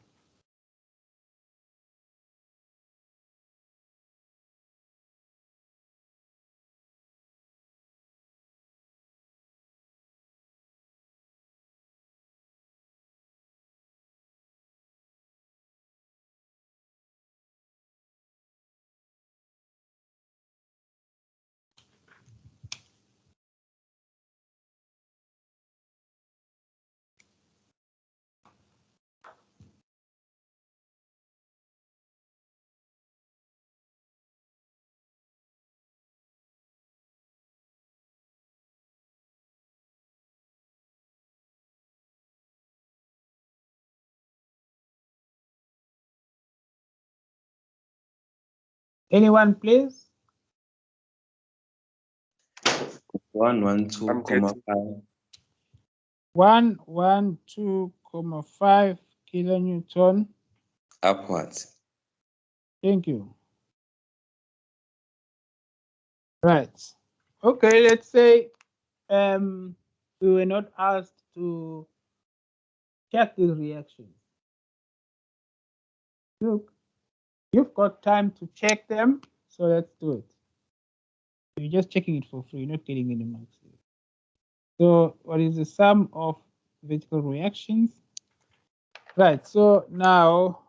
Anyone, please? 112,5 112,5 kilonewton. upwards. Thank you. Right. Okay, let's say we were not asked to check these reactions. Look, you've got time to check them, so let's do it. You're just checking it for free, you're not getting any marks. So what is the sum of vertical reactions? Right, so now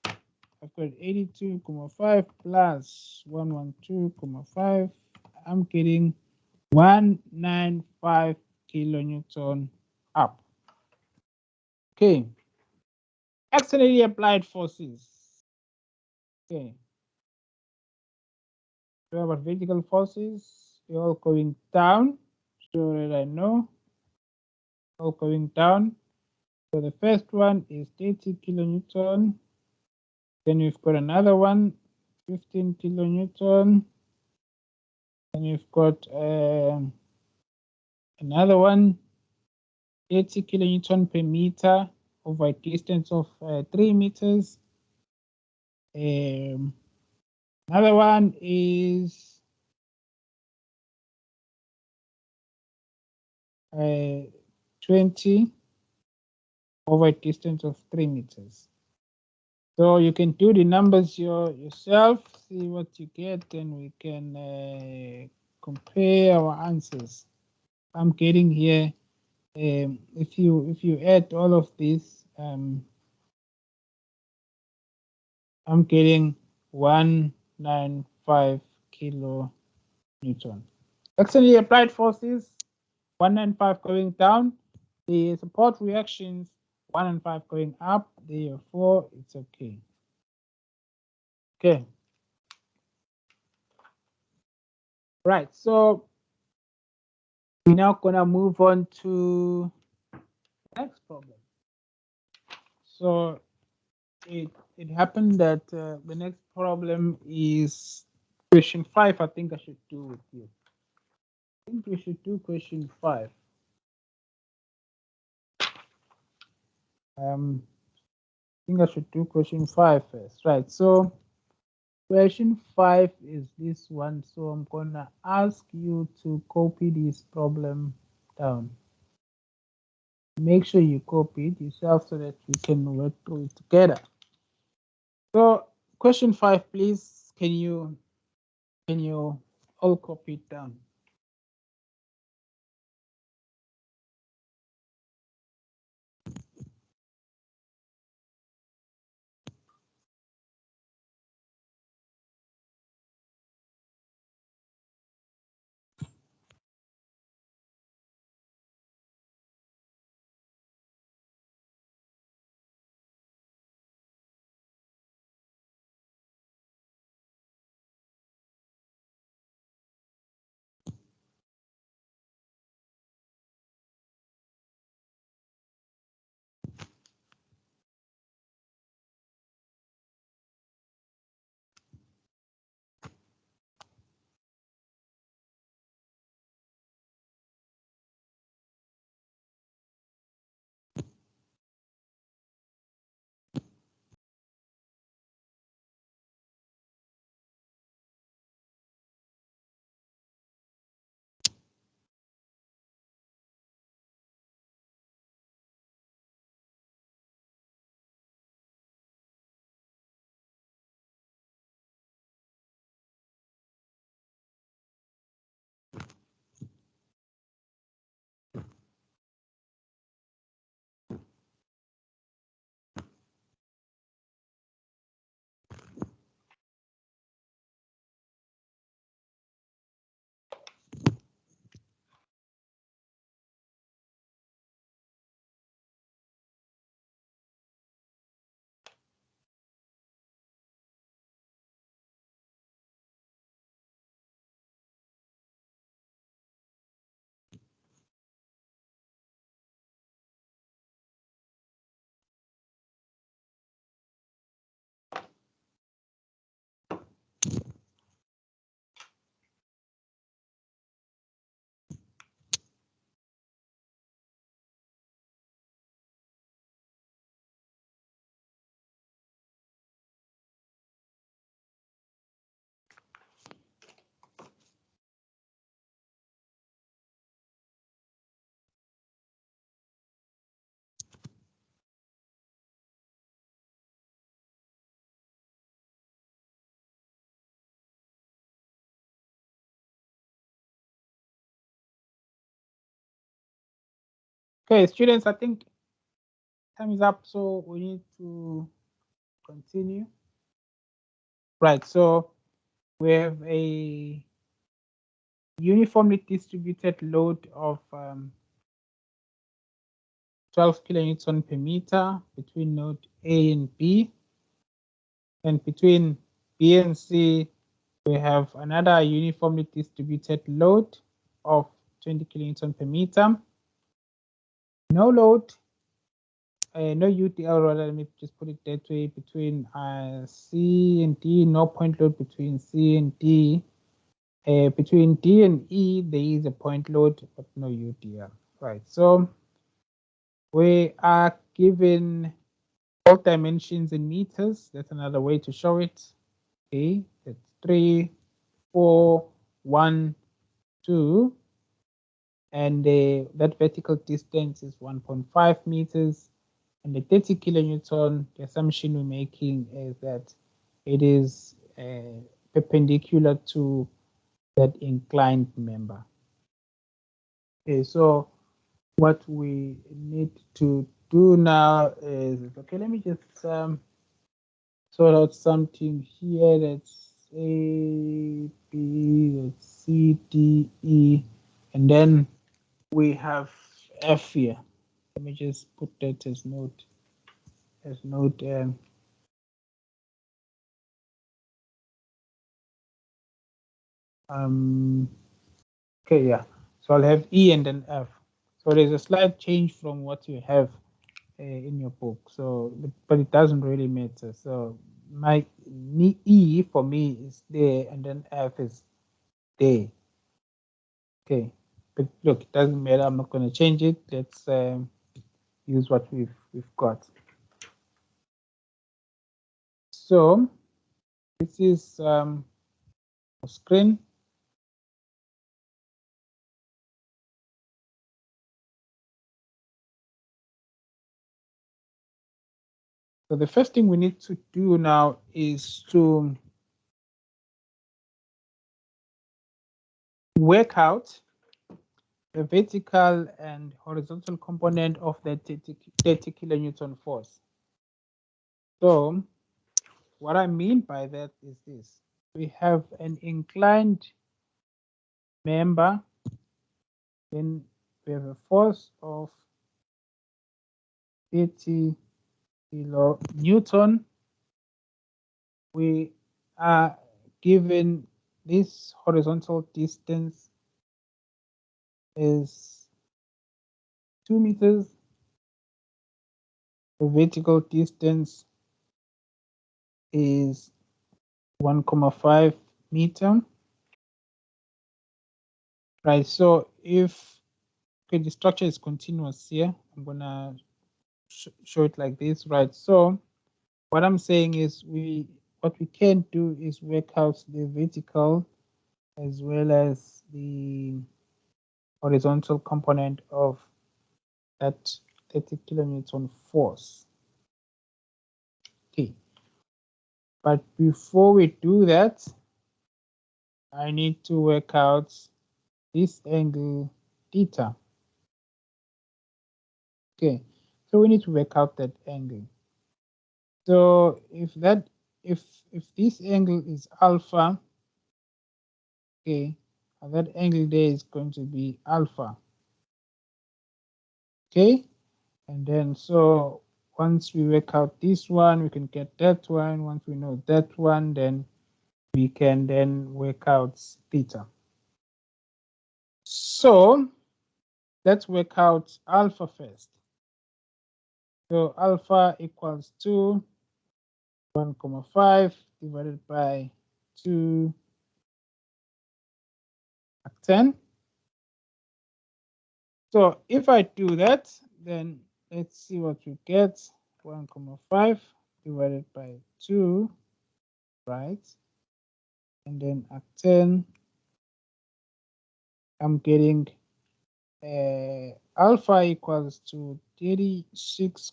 I've got 82,5 plus 112,5. I'm getting 195 kilonewton up. Okay. Externally applied forces. Okay. So about vertical forces, they're all going down. So that I know, all going down. So the first one is 30 kilonewton. Then we've got another one, 15 kilonewton. Then we've got another one, 80 kilonewton per meter over a distance of 3 meters. Another one is 20 over a distance of 3 meters. So you can do the numbers yourself, see what you get, and we can compare our answers. I'm getting here, if you add all of this, I'm getting 195 kilonewton. Externally applied forces, 195 going down. The support reactions, 1 and 5 going up, therefore it's okay. Okay. Right, so we're now gonna move on to the next problem. So it happened that the next problem is question 5. I think I should do with you. I think we should do question 5. I think I should do question 5 first. Right, so question 5 is this one. So I'm gonna ask you to copy this problem down. Make sure you copy it yourself so that we can work through it together. So question 5, please. Can you all copy it down? Okay, students, I think time is up, so we need to continue. Right, so we have a uniformly distributed load of 12 kilonewton per meter between node A and B. And between B and C, we have another uniformly distributed load of 20 kilonewton per meter. No load, no UDL, rather, let me just put it that way, between C and D, no point load between C and D. Between D and E, there is a point load, but no UDL. Right, so we are given all dimensions in meters. That's another way to show it. Okay, that's 3, 4, 1, 2. And that vertical distance is 1.5 meters. And the 30 kilonewton, the assumption we're making is that it is perpendicular to that inclined member. Okay, so what we need to do now is, okay, let me just sort out something here. That's A, B, that's C, D, E, and then we have F here. Let me just put that as note. Okay, yeah. So I'll have E and then F. So there's a slight change from what you have in your book. So, but it doesn't really matter. So my E for me is there, and then F is there. Okay, but look, it doesn't matter. I'm not going to change it. Let's use what we've got. So this is a screen. So the first thing we need to do now is to work out the vertical and horizontal component of the 30 kilonewton force. So what I mean by that is this. We have an inclined member, then we have a force of 30 kilonewton. We are given this horizontal distance is 2 meters. The vertical distance is 1.5 meter. Right, so if the structure is continuous here, I'm gonna show it like this, right? So what I'm saying is what we can do is work out the vertical as well as the horizontal component of that 30 kilonewton force. Okay, but before we do that, I need to work out this angle theta. Okay, so we need to work out that angle. So if this angle is alpha, okay, that angle there is going to be alpha. Okay, and then so once we work out this one, we can get that one. Once we know that one, then we can then work out theta. So let's work out alpha first. So alpha equals to 1.5 divided by 2 10. So if I do that, then let's see what we get. 1.5 divided by 2, right? And then at 10, I'm getting alpha equals to 36,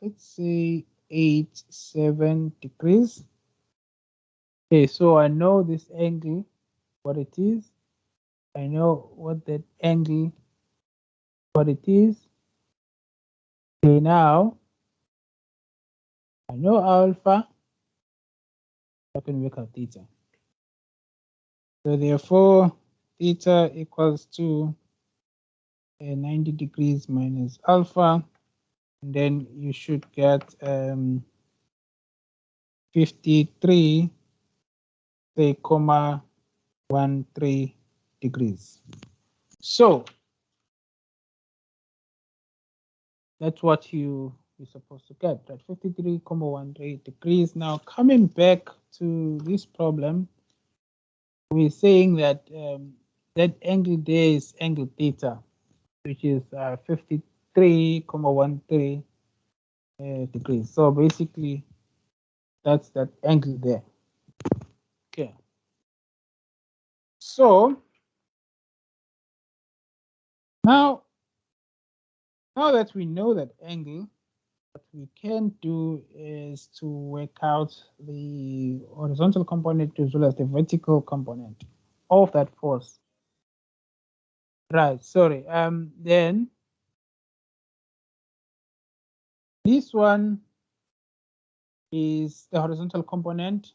let's say 87 degrees. Okay, so I know this angle, what it is. I know what that angle what it is. Okay, now I know alpha, I can work out theta. So therefore, theta equals to 90 degrees minus alpha, and then you should get 53, 13 degrees. So that's what you're supposed to get, right? 53,13 degrees. Now coming back to this problem, we're saying that that angle there is angle theta, which is 53,13 degrees. So basically, that's that angle there. Okay. So now that we know that angle, what we can do is to work out the horizontal component as well as the vertical component of that force. Right, sorry. Then this one is the horizontal component.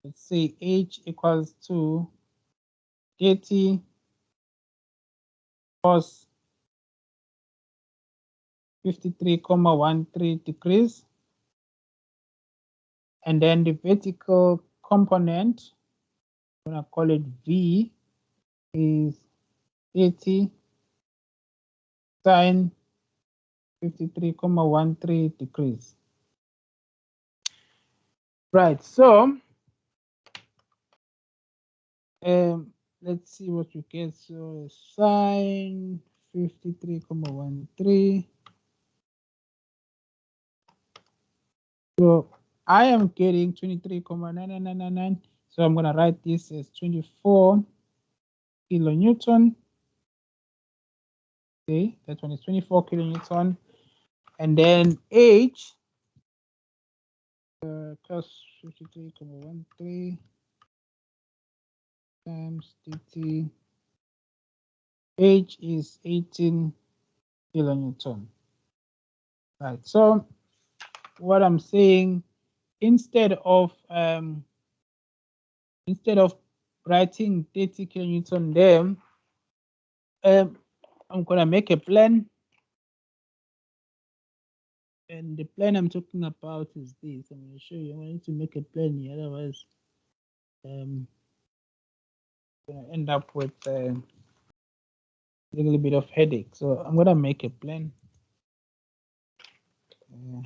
Let's say H equals to 30 cos 53,13 degrees. And then the vertical component, I'm gonna call it V, is 80 sine 53,13 degrees. Right, so let's see what you get. So sine 53,13. So I am getting 23,9999. So I'm gonna write this as 24 kilonewton. Okay, that one is 24 kilonewton. And then H cos 53,13 times dt. H is 18 kilonewton. Right. So what I'm saying, instead of writing 30 kilonewton there, I'm gonna make a plan. And the plan I'm talking about is this. I'm going to show you. I need to make a plan here, otherwise, I'm going to end up with a little bit of headache. So I'm going to make a plan. I'm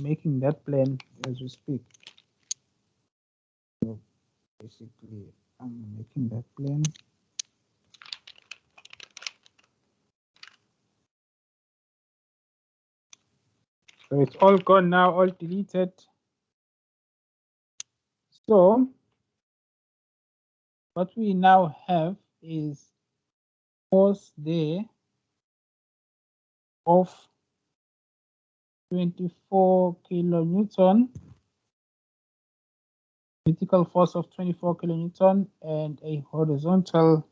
making that plan as we speak. So basically, I'm making that plan. So it's all gone now, all deleted. So what we now have is force there of 24 kilonewton, vertical force of 24 kilonewton, and a horizontal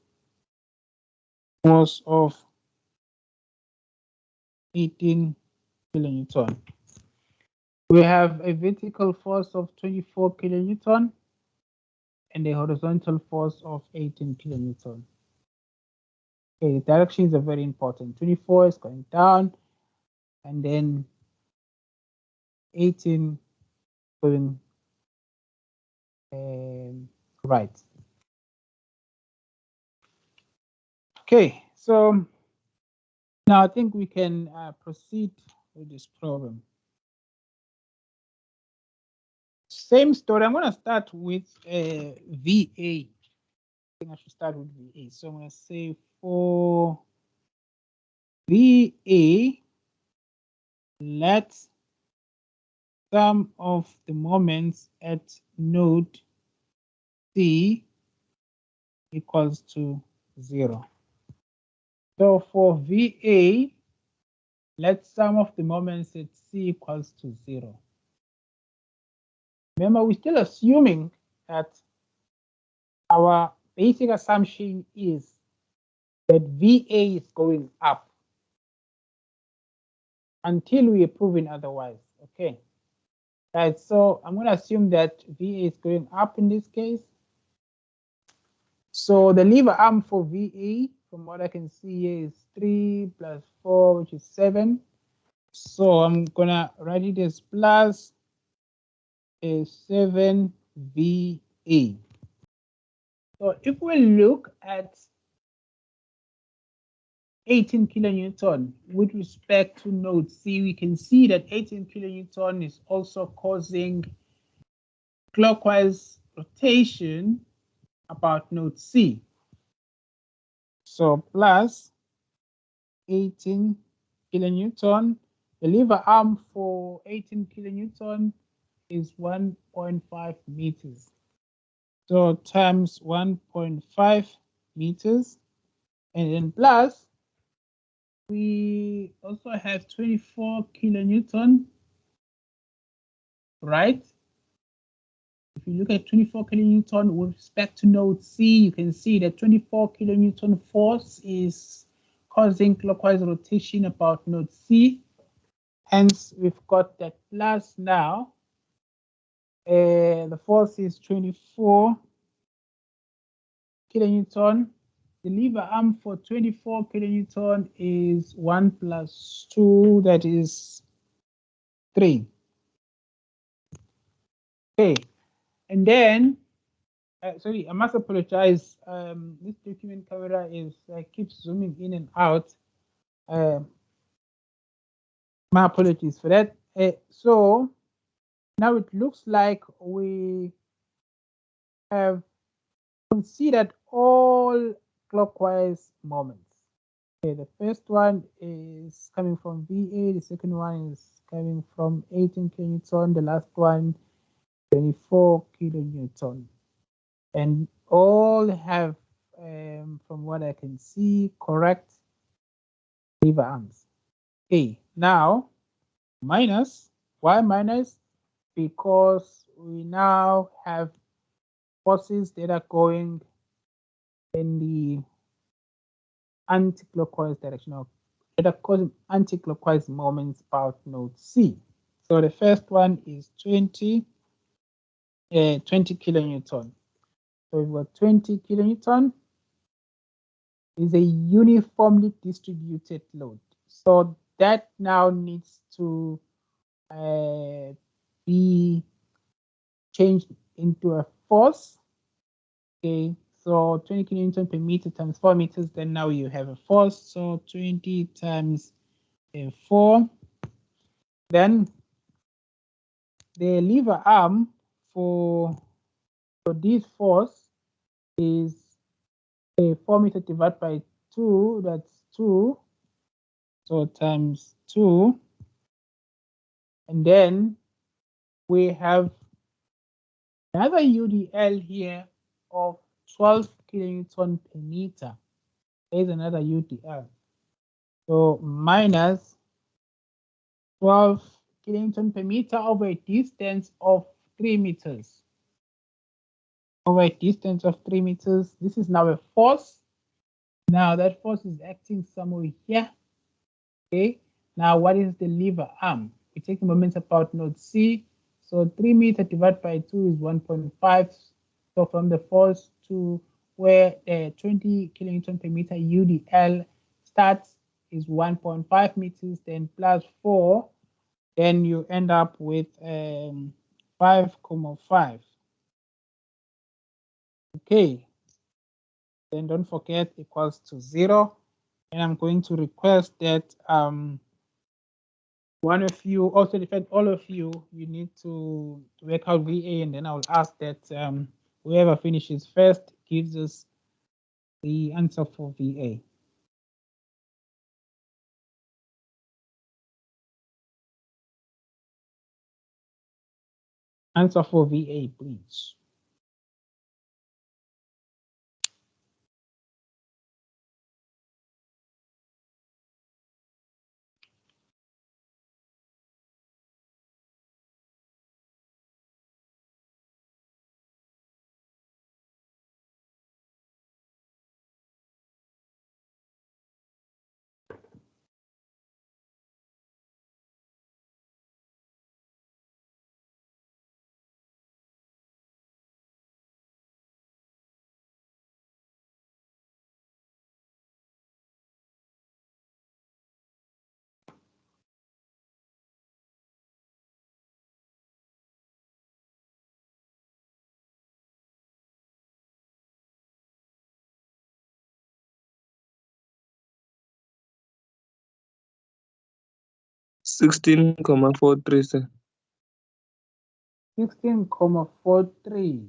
force of 18 kilonewton. We have a vertical force of 24 kilonewton and a horizontal force of 18 kilonewton. Okay, the directions are very important. 24 is going down, and then 18 going right. Okay, so now I think we can proceed with this problem. Same story. I'm going to start with VA. I think I should start with VA. So I'm going to say for VA, let sum of the moments at node C equals to 0. So for VA, let sum of the moments at C equals to 0. Remember, we're still assuming that our basic assumption is that VA is going up. until we are proven otherwise. Okay. Right, so I'm going to assume that VA is going up in this case. So the lever arm for VA, from what I can see here, is 3 plus 4, which is 7. So I'm going to write it as plus a 7 VA. So if we look at 18 kilonewton with respect to node C, we can see that 18 kilonewton is also causing clockwise rotation about node C. So plus 18 kilonewton. The lever arm for 18 kilonewton is 1.5 meters. So times 1.5 meters. And then plus, we also have 24 kilonewton, right? If you look at 24 kilonewton with respect to node C, you can see that 24 kilonewton force is causing clockwise rotation about node C. Hence, we've got that plus now. The force is 24 kilonewton. The lever arm for 24 kilonewton is 1 plus 2, that is 3. Okay, and then, sorry, I must apologize. This document camera is keeps zooming in and out. My apologies for that. So now it looks like we have considered all clockwise moments. Okay, the first one is coming from VA, the second one is coming from 18 kilonewton, the last one 24 kilonewton. And all have, from what I can see, correct lever arms. Okay, now minus, why minus? Because we now have forces that are going in the anti-clockwise direction, or that are causing anti-clockwise moments about node C. So the first one is 20 kilonewton. So we've got 20 kilonewton is a uniformly distributed load. So that now needs to be changed into a force. Okay, so 20 kilonewton per meter times 4 meters, then now you have a force. So 20 times 4. Then the lever arm for this force is a 4 meter divided by 2, that's 2. So times 2. And then we have another UDL here of 12 kilonewton per meter. There's another UDL. So minus 12 kilonewton per meter over a distance of 3 meters. Over a distance of 3 meters. This is now a force. Now that force is acting somewhere here. Okay. Now what is the lever arm? We take the moments about node C. So 3 meters divided by 2 is 1.5. So from the force to where 20 kilonewton per meter UDL starts is 1.5 meters, then plus 4, then you end up with 5.5. Okay, then don't forget equals to 0. And I'm going to request that one of you, also in fact all of you, you need to work out VA, and then I'll ask that whoever finishes first gives us the answer for VA. Answer for VA, please. 16,43, sir. 16,43.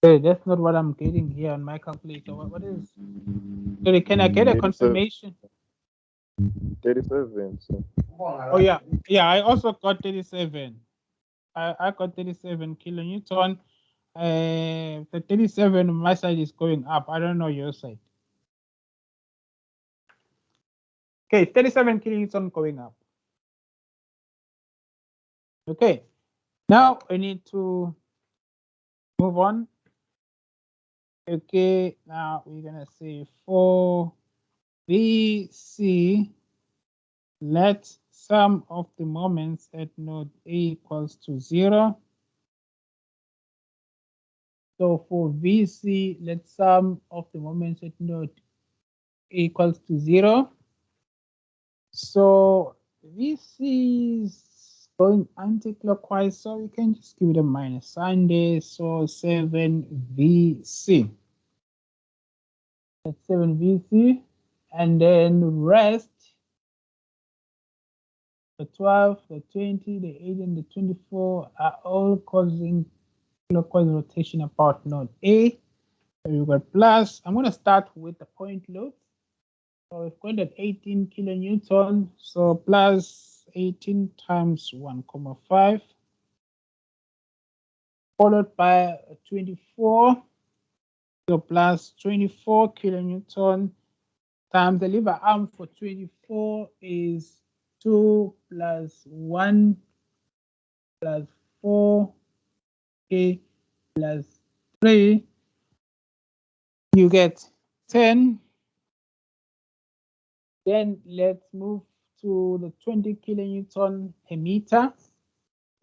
Hey, that's not what I'm getting here on my calculator. What is? Sorry, can I get a 37. confirmation? 37. So. Oh yeah, I also got 37. I got 37 kilonewton. The 37 on my side is going up. I don't know your side. Okay, 37 kilonewton going up. Okay, now we need to move on. Okay, now we're gonna say for VC, let sum of the moments at node A equals to 0. So for VC, let sum of the moments at node A equals to 0. So VC is going anti-clockwise, so we can just give it a minus sign there. So 7 VC. That's 7 VC. And then rest, the 12, the 20, the 8, and the 24 are all causing clockwise rotation about node A. So you've got plus. I'm going to start with the point load. So we've got at 18 kilonewton. So plus 18 times 1,5, followed by 24. So plus 24 kilonewton times the lever arm for 24 is 2 plus 1 plus 4, okay, plus 3. You get 10. Then let's move to the 20 kilonewton per meter,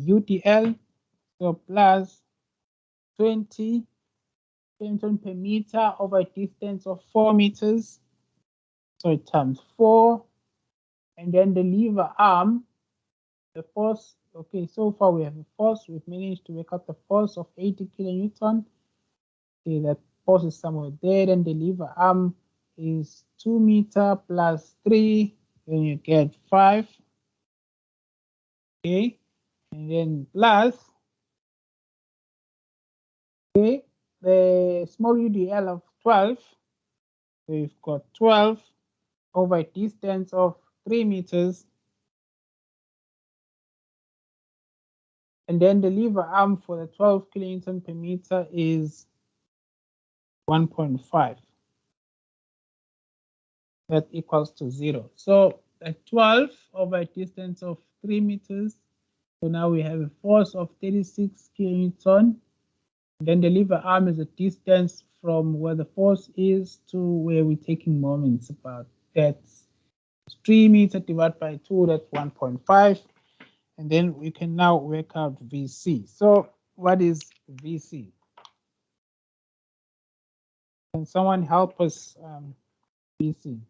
UTL. So plus 20 kilonewton per meter over a distance of 4 meters. So it times 4. And then the lever arm, the force, okay, so far we have a force. We've managed to work out the force of 80 kilonewton. Okay, that force is somewhere there. Then the lever arm is 2 meter plus 3. Then you get 5. Okay, and then plus, okay, the small UDL of 12. So you've got 12 over a distance of 3 meters. And then the lever arm for the 12 kilonewton per meter is 1.5. That equals to 0. So at 12 over a distance of 3 meters. So now we have a force of 36 kilonewton. Then the lever arm is a distance from where the force is to where we're taking moments about. That's 3 meters divided by 2, that's 1.5. And then we can now work out VC. So what is VC? Can someone help us VC?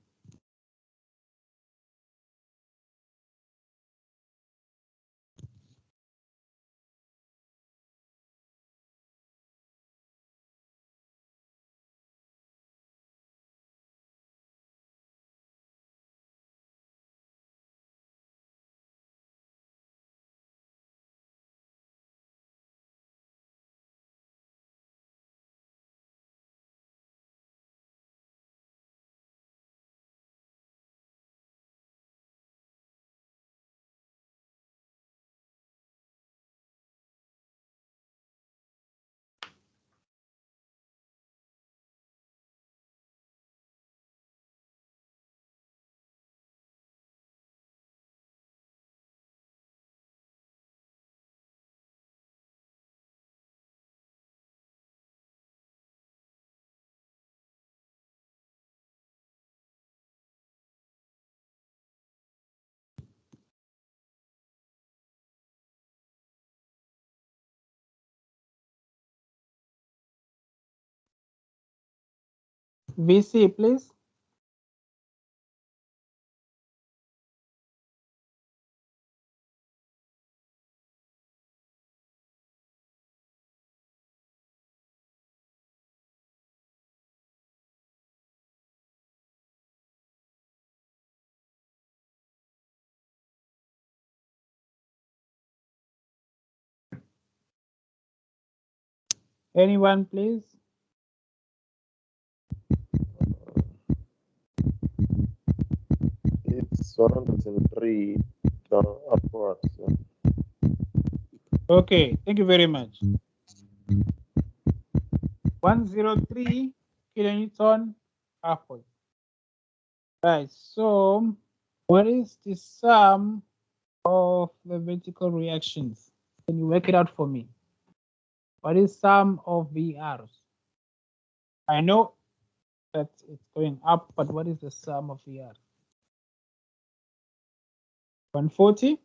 VC, please. Anyone, please? It's 103 upwards. Okay, thank you very much. 103 kilonewton upwards. Right, so what is the sum of the vertical reactions? Can you work it out for me? What is sum of VRs? I know that it's going up, but what is the sum of VR? 140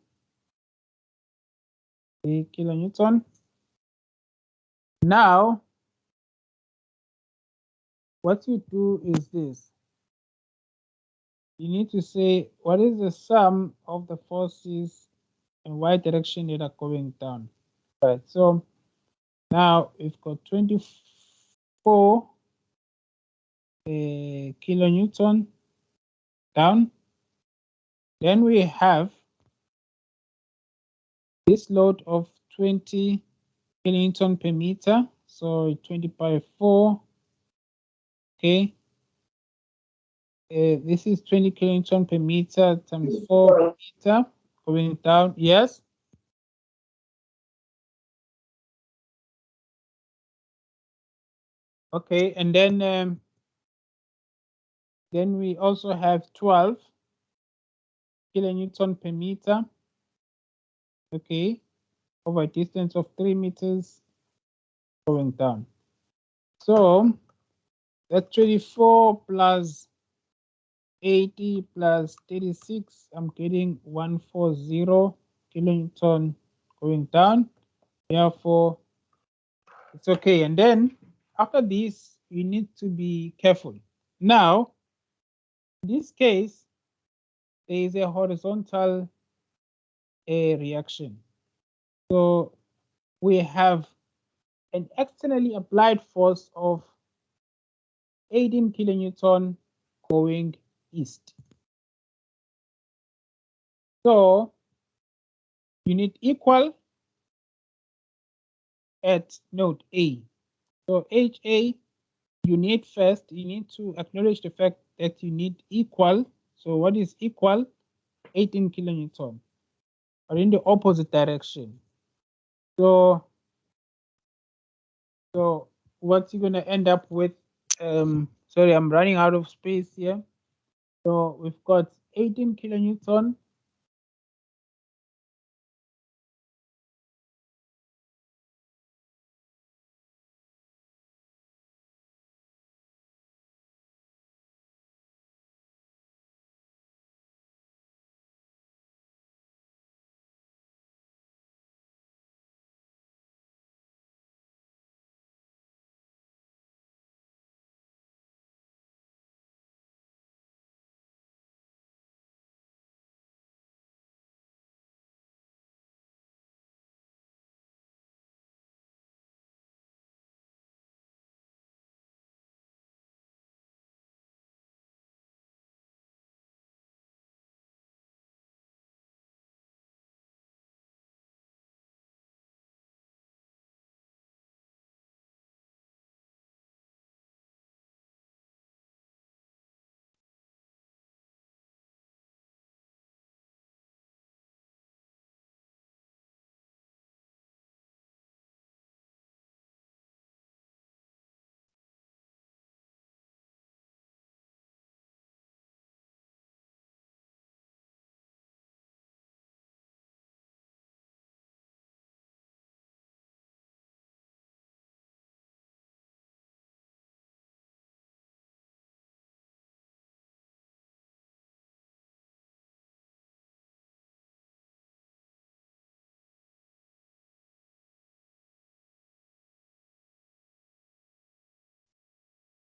kilonewton. Now, what you do is this. You need to say, what is the sum of the forces in y direction that are going down? Right, so now we've got 24 kilonewton down. Then we have this load of 20 kilonewton per meter. So 20 by 4. Okay. This is 20 kilonewton per meter times 4 meter going down. Yes. Okay, and then we also have 12 kilonewton per meter. Okay, over a distance of 3 meters going down. So that's 24 plus 80 plus 36. I'm getting 140 kilonewton going down. Therefore, it's okay. And then after this, you need to be careful. Now, in this case, there is a horizontal reaction. So we have an externally applied force of 18 kilonewton going east. So you need equal at node A. So HA, you need to acknowledge the fact that you need equal. So what is equal? 18 kilonewton, or in the opposite direction. So what you're going to end up with, sorry, I'm running out of space here. So we've got 18 kilonewton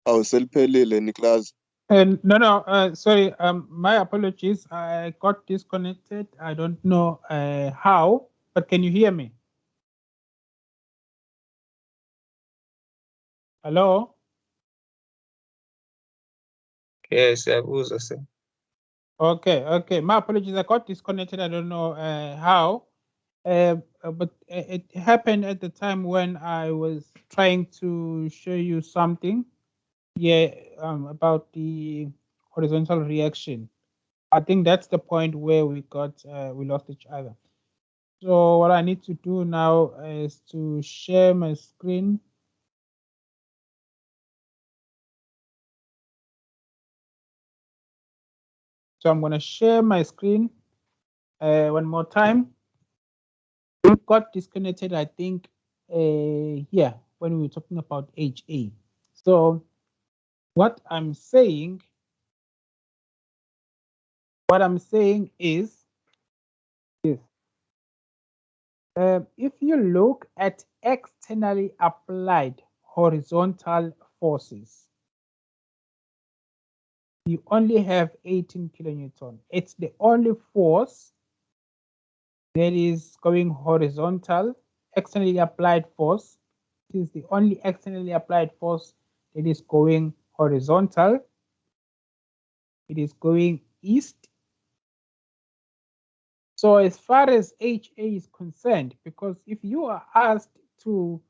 Awuseliphelile Nicholas. No, sorry, my apologies. I got disconnected. I don't know how, but can you hear me? Hello? Yes, Yabuza, sir. Okay. My apologies. I got disconnected. I don't know how. But it happened at the time when I was trying to show you something, about the horizontal reaction. I think that's the point where we lost each other. So what I need to do now is to share my screen. So I'm going to share my screen one more time. We got disconnected, I think, here when we were talking about HA. So what I'm saying is this. If you look at externally applied horizontal forces, you only have 18 kilonewton. It's the only force that is going horizontal, externally applied force. It is the only externally applied force that is going horizontal. It is going east. So as far as HA is concerned, because if you are asked to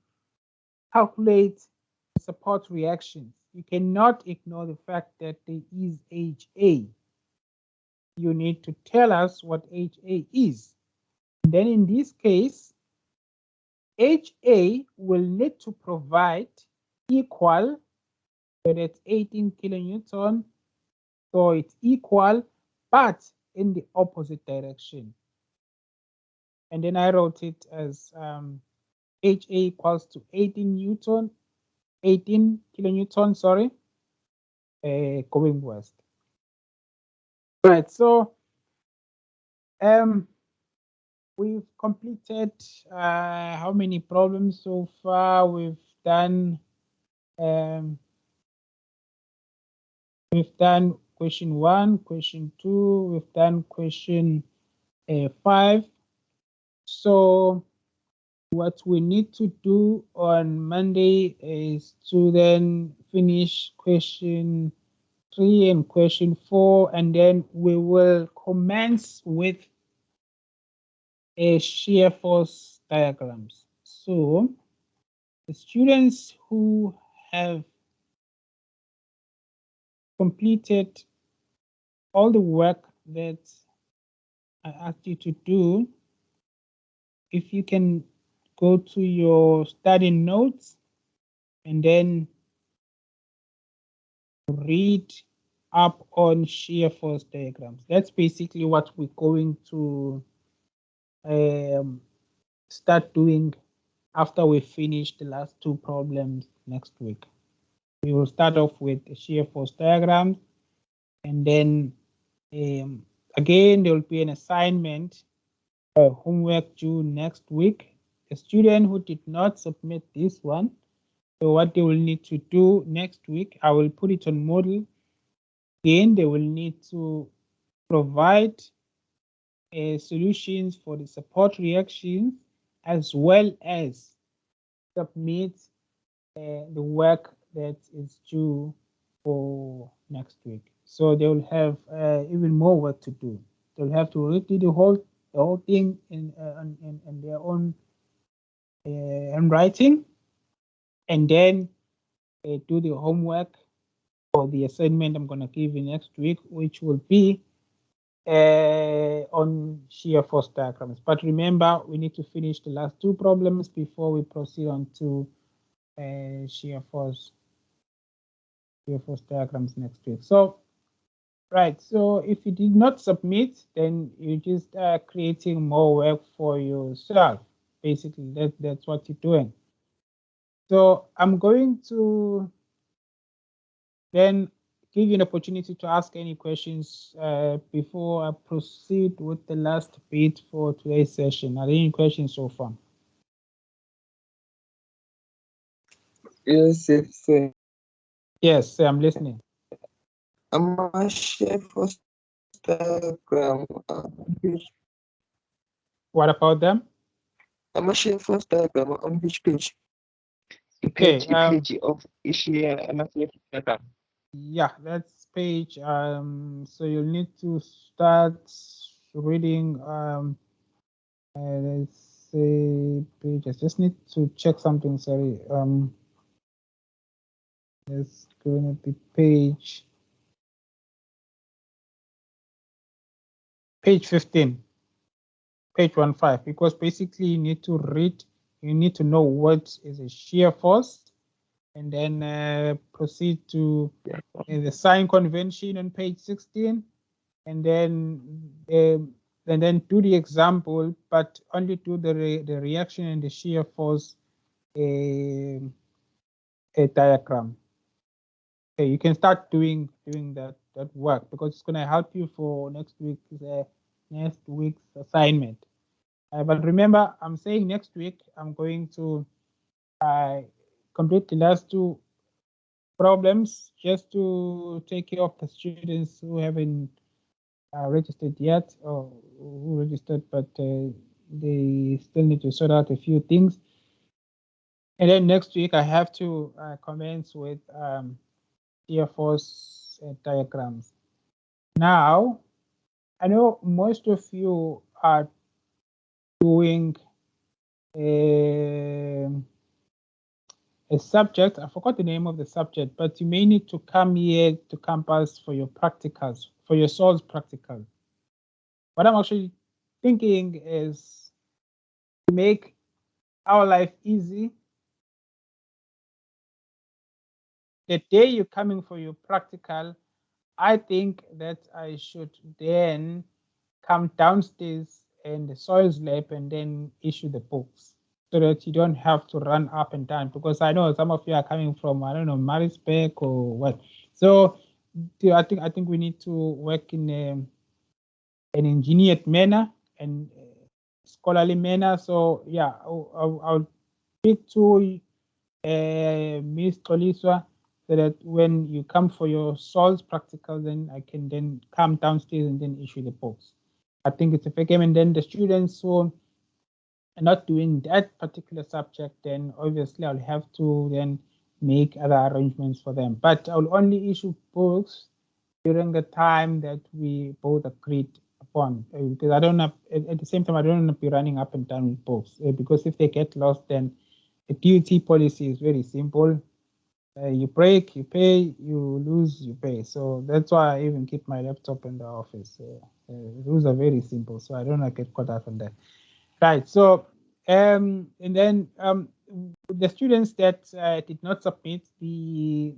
calculate support reactions, you cannot ignore the fact that there is HA. You need to tell us what HA is. And then in this case, HA will need to provide equal, so that's 18 kilonewton, so it's equal, but in the opposite direction. And then I wrote it as HA equals to 18 kilonewton, sorry, going west. Right, so we've completed how many problems so far? We've done question 1, question 2, we've done question 5. So what we need to do on Monday is to then finish question 3 and question 4, and then we will commence with a shear force diagrams. So the students who have completed all the work that I asked you to do, if you can go to your study notes and then read up on shear force diagrams. That's basically what we're going to start doing after we finish the last 2 problems next week. We will start off with the shear force diagrams, and then again there will be an assignment homework due next week. The student who did not submit this one, so what they will need to do next week, I will put it on Moodle. Again, they will need to provide solutions for the support reactions, as well as submit the work that is due for next week. So they will have even more work to do. They'll have to read the whole thing in their own handwriting, and then do the homework for the assignment I'm going to give you next week, which will be on shear force diagrams. But remember, we need to finish the last 2 problems before we proceed on to shear force diagrams next week. So, right, so if you did not submit, then you're just creating more work for yourself. Basically, that's what you're doing. So I'm going to then give you an opportunity to ask any questions before I proceed with the last bit for today's session. Are there any questions so far? Yes, sir. Yes, I'm listening. I'm a shear force diagram. What about them? I'm a shear force diagram on which page? Okay, Page of shear and a shear force diagram. Yeah, that's page. So you'll need to start reading Let's say page. I just need to check something. Sorry. It's going to be page 15, page 15, because basically you need to read. You need to know what is a shear force, and then proceed to the sign convention on page 16, and then do the example, but only do the reaction and the shear force a diagram. Okay, you can start doing that work, because it's going to help you for next week's assignment. But remember, I'm saying next week I'm going to complete the last two problems just to take care of the students who haven't registered yet, or who registered but they still need to sort out a few things. And then next week I have to commence with shear force diagrams. Now, I know most of you are doing a subject. I forgot the name of the subject, but you may need to come here to campus for your practicals, for your SOLS practical. What I'm actually thinking is to make our life easy. The day you're coming for your practical, I think that I should then come downstairs in the SOILS lab and then issue the books, so that you don't have to run up and down, because I know some of you are coming from, I don't know, Maritzburg or what. So I think we need to work in an engineered manner and scholarly manner. So yeah, I'll speak to Ms. Toliswa, so that when you come for your SOLS practical, then I can then come downstairs and then issue the books. I think it's a fair game. And then the students who are not doing that particular subject, then obviously I'll have to then make other arrangements for them. But I'll only issue books during the time that we both agreed upon, because I don't have, at the same time, I don't want to be running up and down with books, because if they get lost, then the DUT policy is very simple. You break, you pay, you lose, you pay. So that's why I even keep my laptop in the office. Rules are very simple, so I don't want to get caught up on that. Right. So, and then the students that did not submit the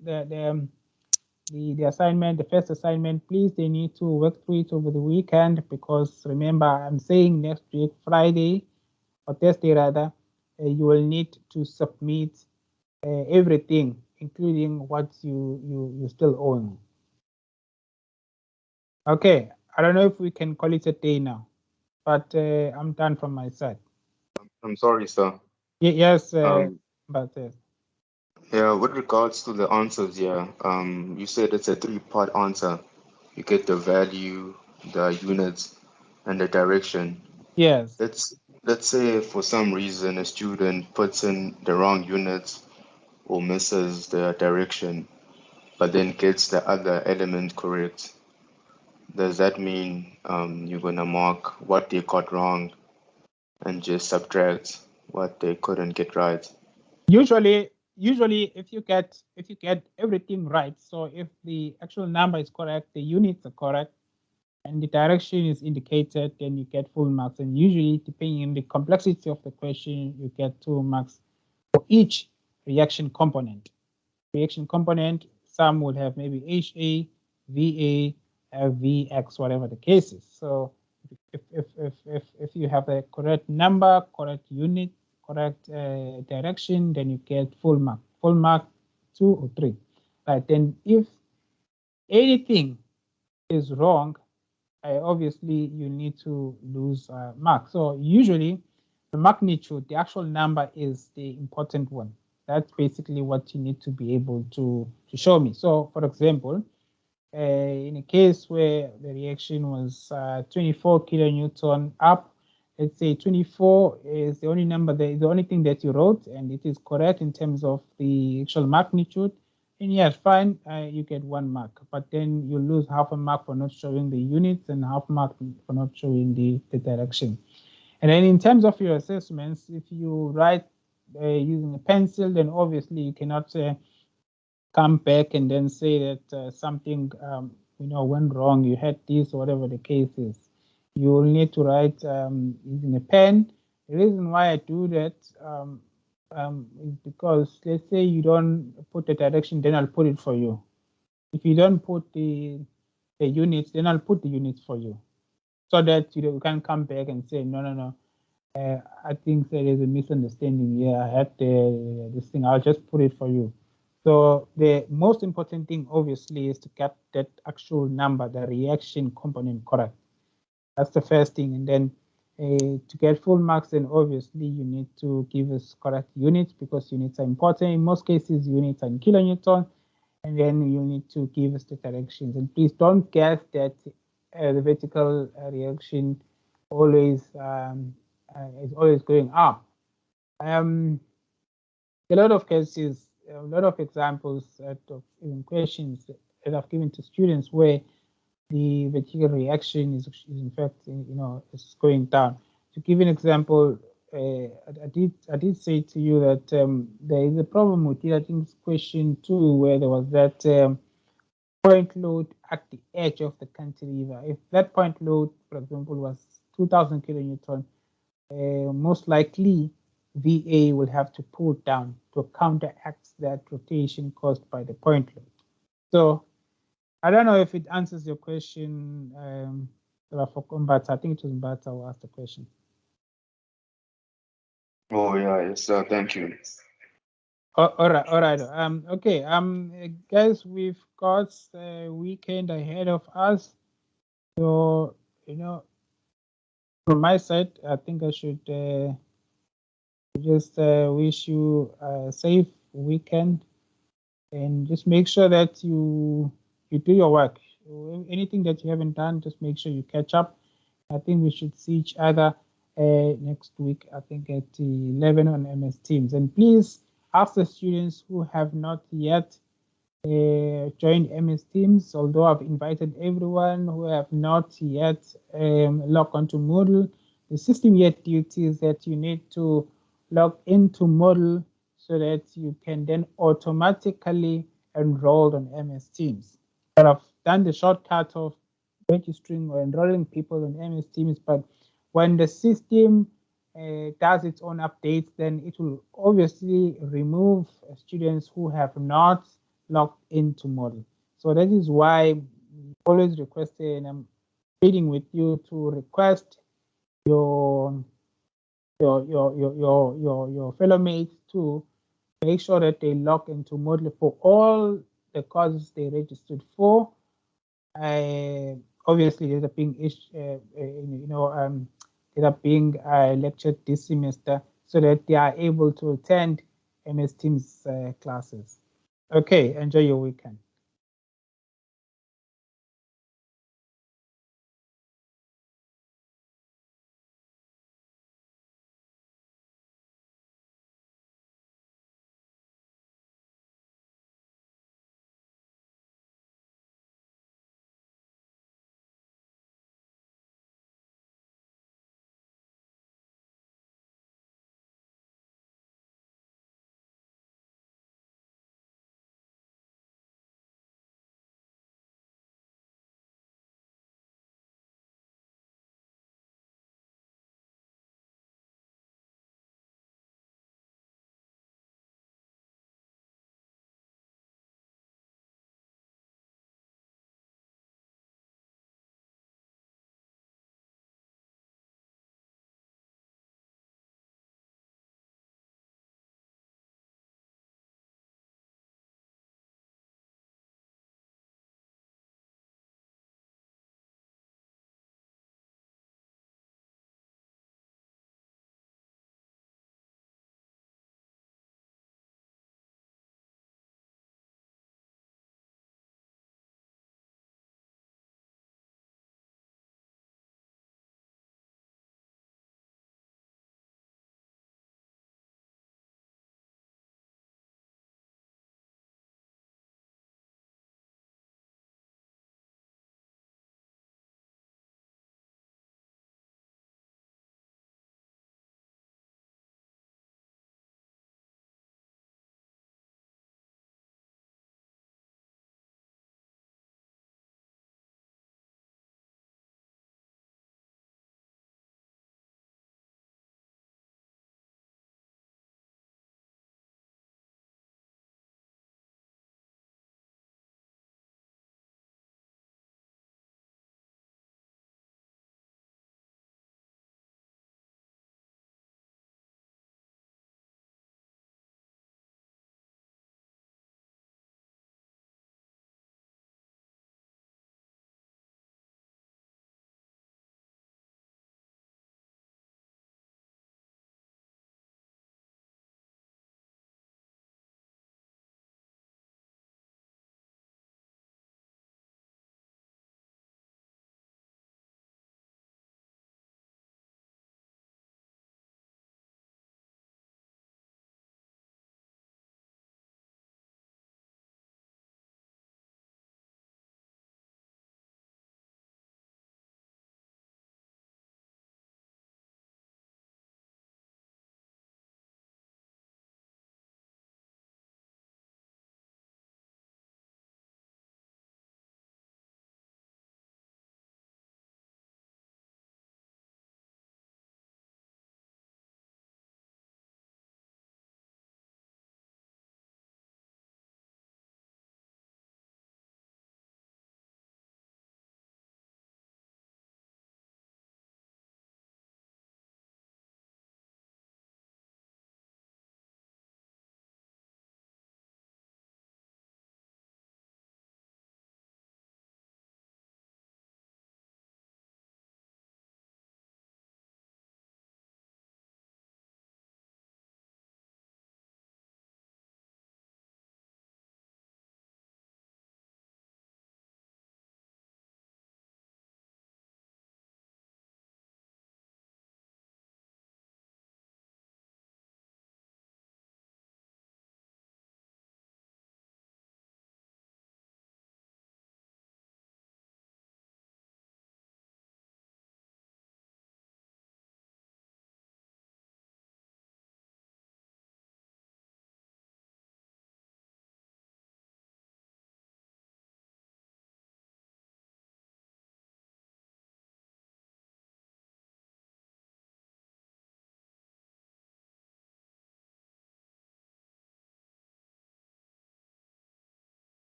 assignment, the first assignment, please, they need to work through it over the weekend, because remember, I'm saying next week, Friday or Thursday rather, you will need to submit everything, including what you still own. Okay, I don't know if we can call it a day now, but I'm done from my side. I'm sorry, sir. Yes, but yeah, with regards to the answers here, you said it's a 3-part answer. You get the value, the units, and the direction. Yes. Let's say for some reason a student puts in the wrong units or misses the direction, but then gets the other element correct. Does that mean you're gonna mark what they got wrong and just subtract what they couldn't get right? Usually if you get everything right, so if the actual number is correct, the units are correct, and the direction is indicated, then you get full marks. And usually, depending on the complexity of the question, you get 2 marks for each reaction component. Reaction component, some will have maybe HA, VA, VX, whatever the case is. So if you have the correct number, correct unit, correct direction, then you get full mark. Full mark 2 or 3. Right, then if anything is wrong, obviously you need to lose marks. So usually the magnitude, the actual number, is the important one. That's basically what you need to be able to show me. So for example, in a case where the reaction was 24 kilonewton up, let's say 24 is the only number, the only thing that you wrote, and it is correct in terms of the actual magnitude, and yes, fine, you get 1 mark. But then you lose half a mark for not showing the units and half mark for not showing the direction. And then in terms of your assessments, if you write using a pencil, then obviously you cannot come back and then say that something went wrong, you had this, whatever the case is. You will need to write using a pen. The reason why I do that is because, let's say you don't put the direction, then I'll put it for you. If you don't put the units, then I'll put the units for you, so that you can come back and say, no. I think there is a misunderstanding here. I had this thing. I'll just put it for you. So the most important thing, obviously, is to get that actual number, the reaction component, correct. That's the first thing. And then to get full marks, then obviously you need to give us correct units, because units are important. In most cases, units are in kilonewton. And then you need to give us the directions. And please don't guess that the vertical reaction always is always going up. A lot of cases, a lot of examples of even questions that I've given to students where the vertical reaction is in fact, is going down. To give an example, I did say to you that there is a problem with it. I think it's question 2, where there was that point load at the edge of the cantilever. If that point load, for example, was 2,000 kilonewton, most likely VA will have to pull down to counteract that rotation caused by the point load. So I don't know if it answers your question, but I think it was Mbata who asked the question. Oh yeah, yes sir, thank you. All right. Okay. Guys, we've got a weekend ahead of us, so from my side, I think I should just wish you a safe weekend, and just make sure that you do your work. Anything that you haven't done, just make sure you catch up. I think we should see each other next week, I think at 11 on MS Teams. And please ask the students who have not yet joined MS Teams, although I've invited everyone who have not yet logged onto Moodle. The system yet duty is that you need to log into Moodle so that you can then automatically enroll on MS Teams. But I've done the shortcut of registering or enrolling people on MS Teams, but when the system does its own updates, then it will obviously remove students who have not logged into Moodle. So that is why we always request, and I'm pleading with you to request your fellow mates to make sure that they log into Moodle for all the courses they registered for. Obviously, they're being lectured this semester, so that they are able to attend MS Teams classes. Okay, enjoy your weekend.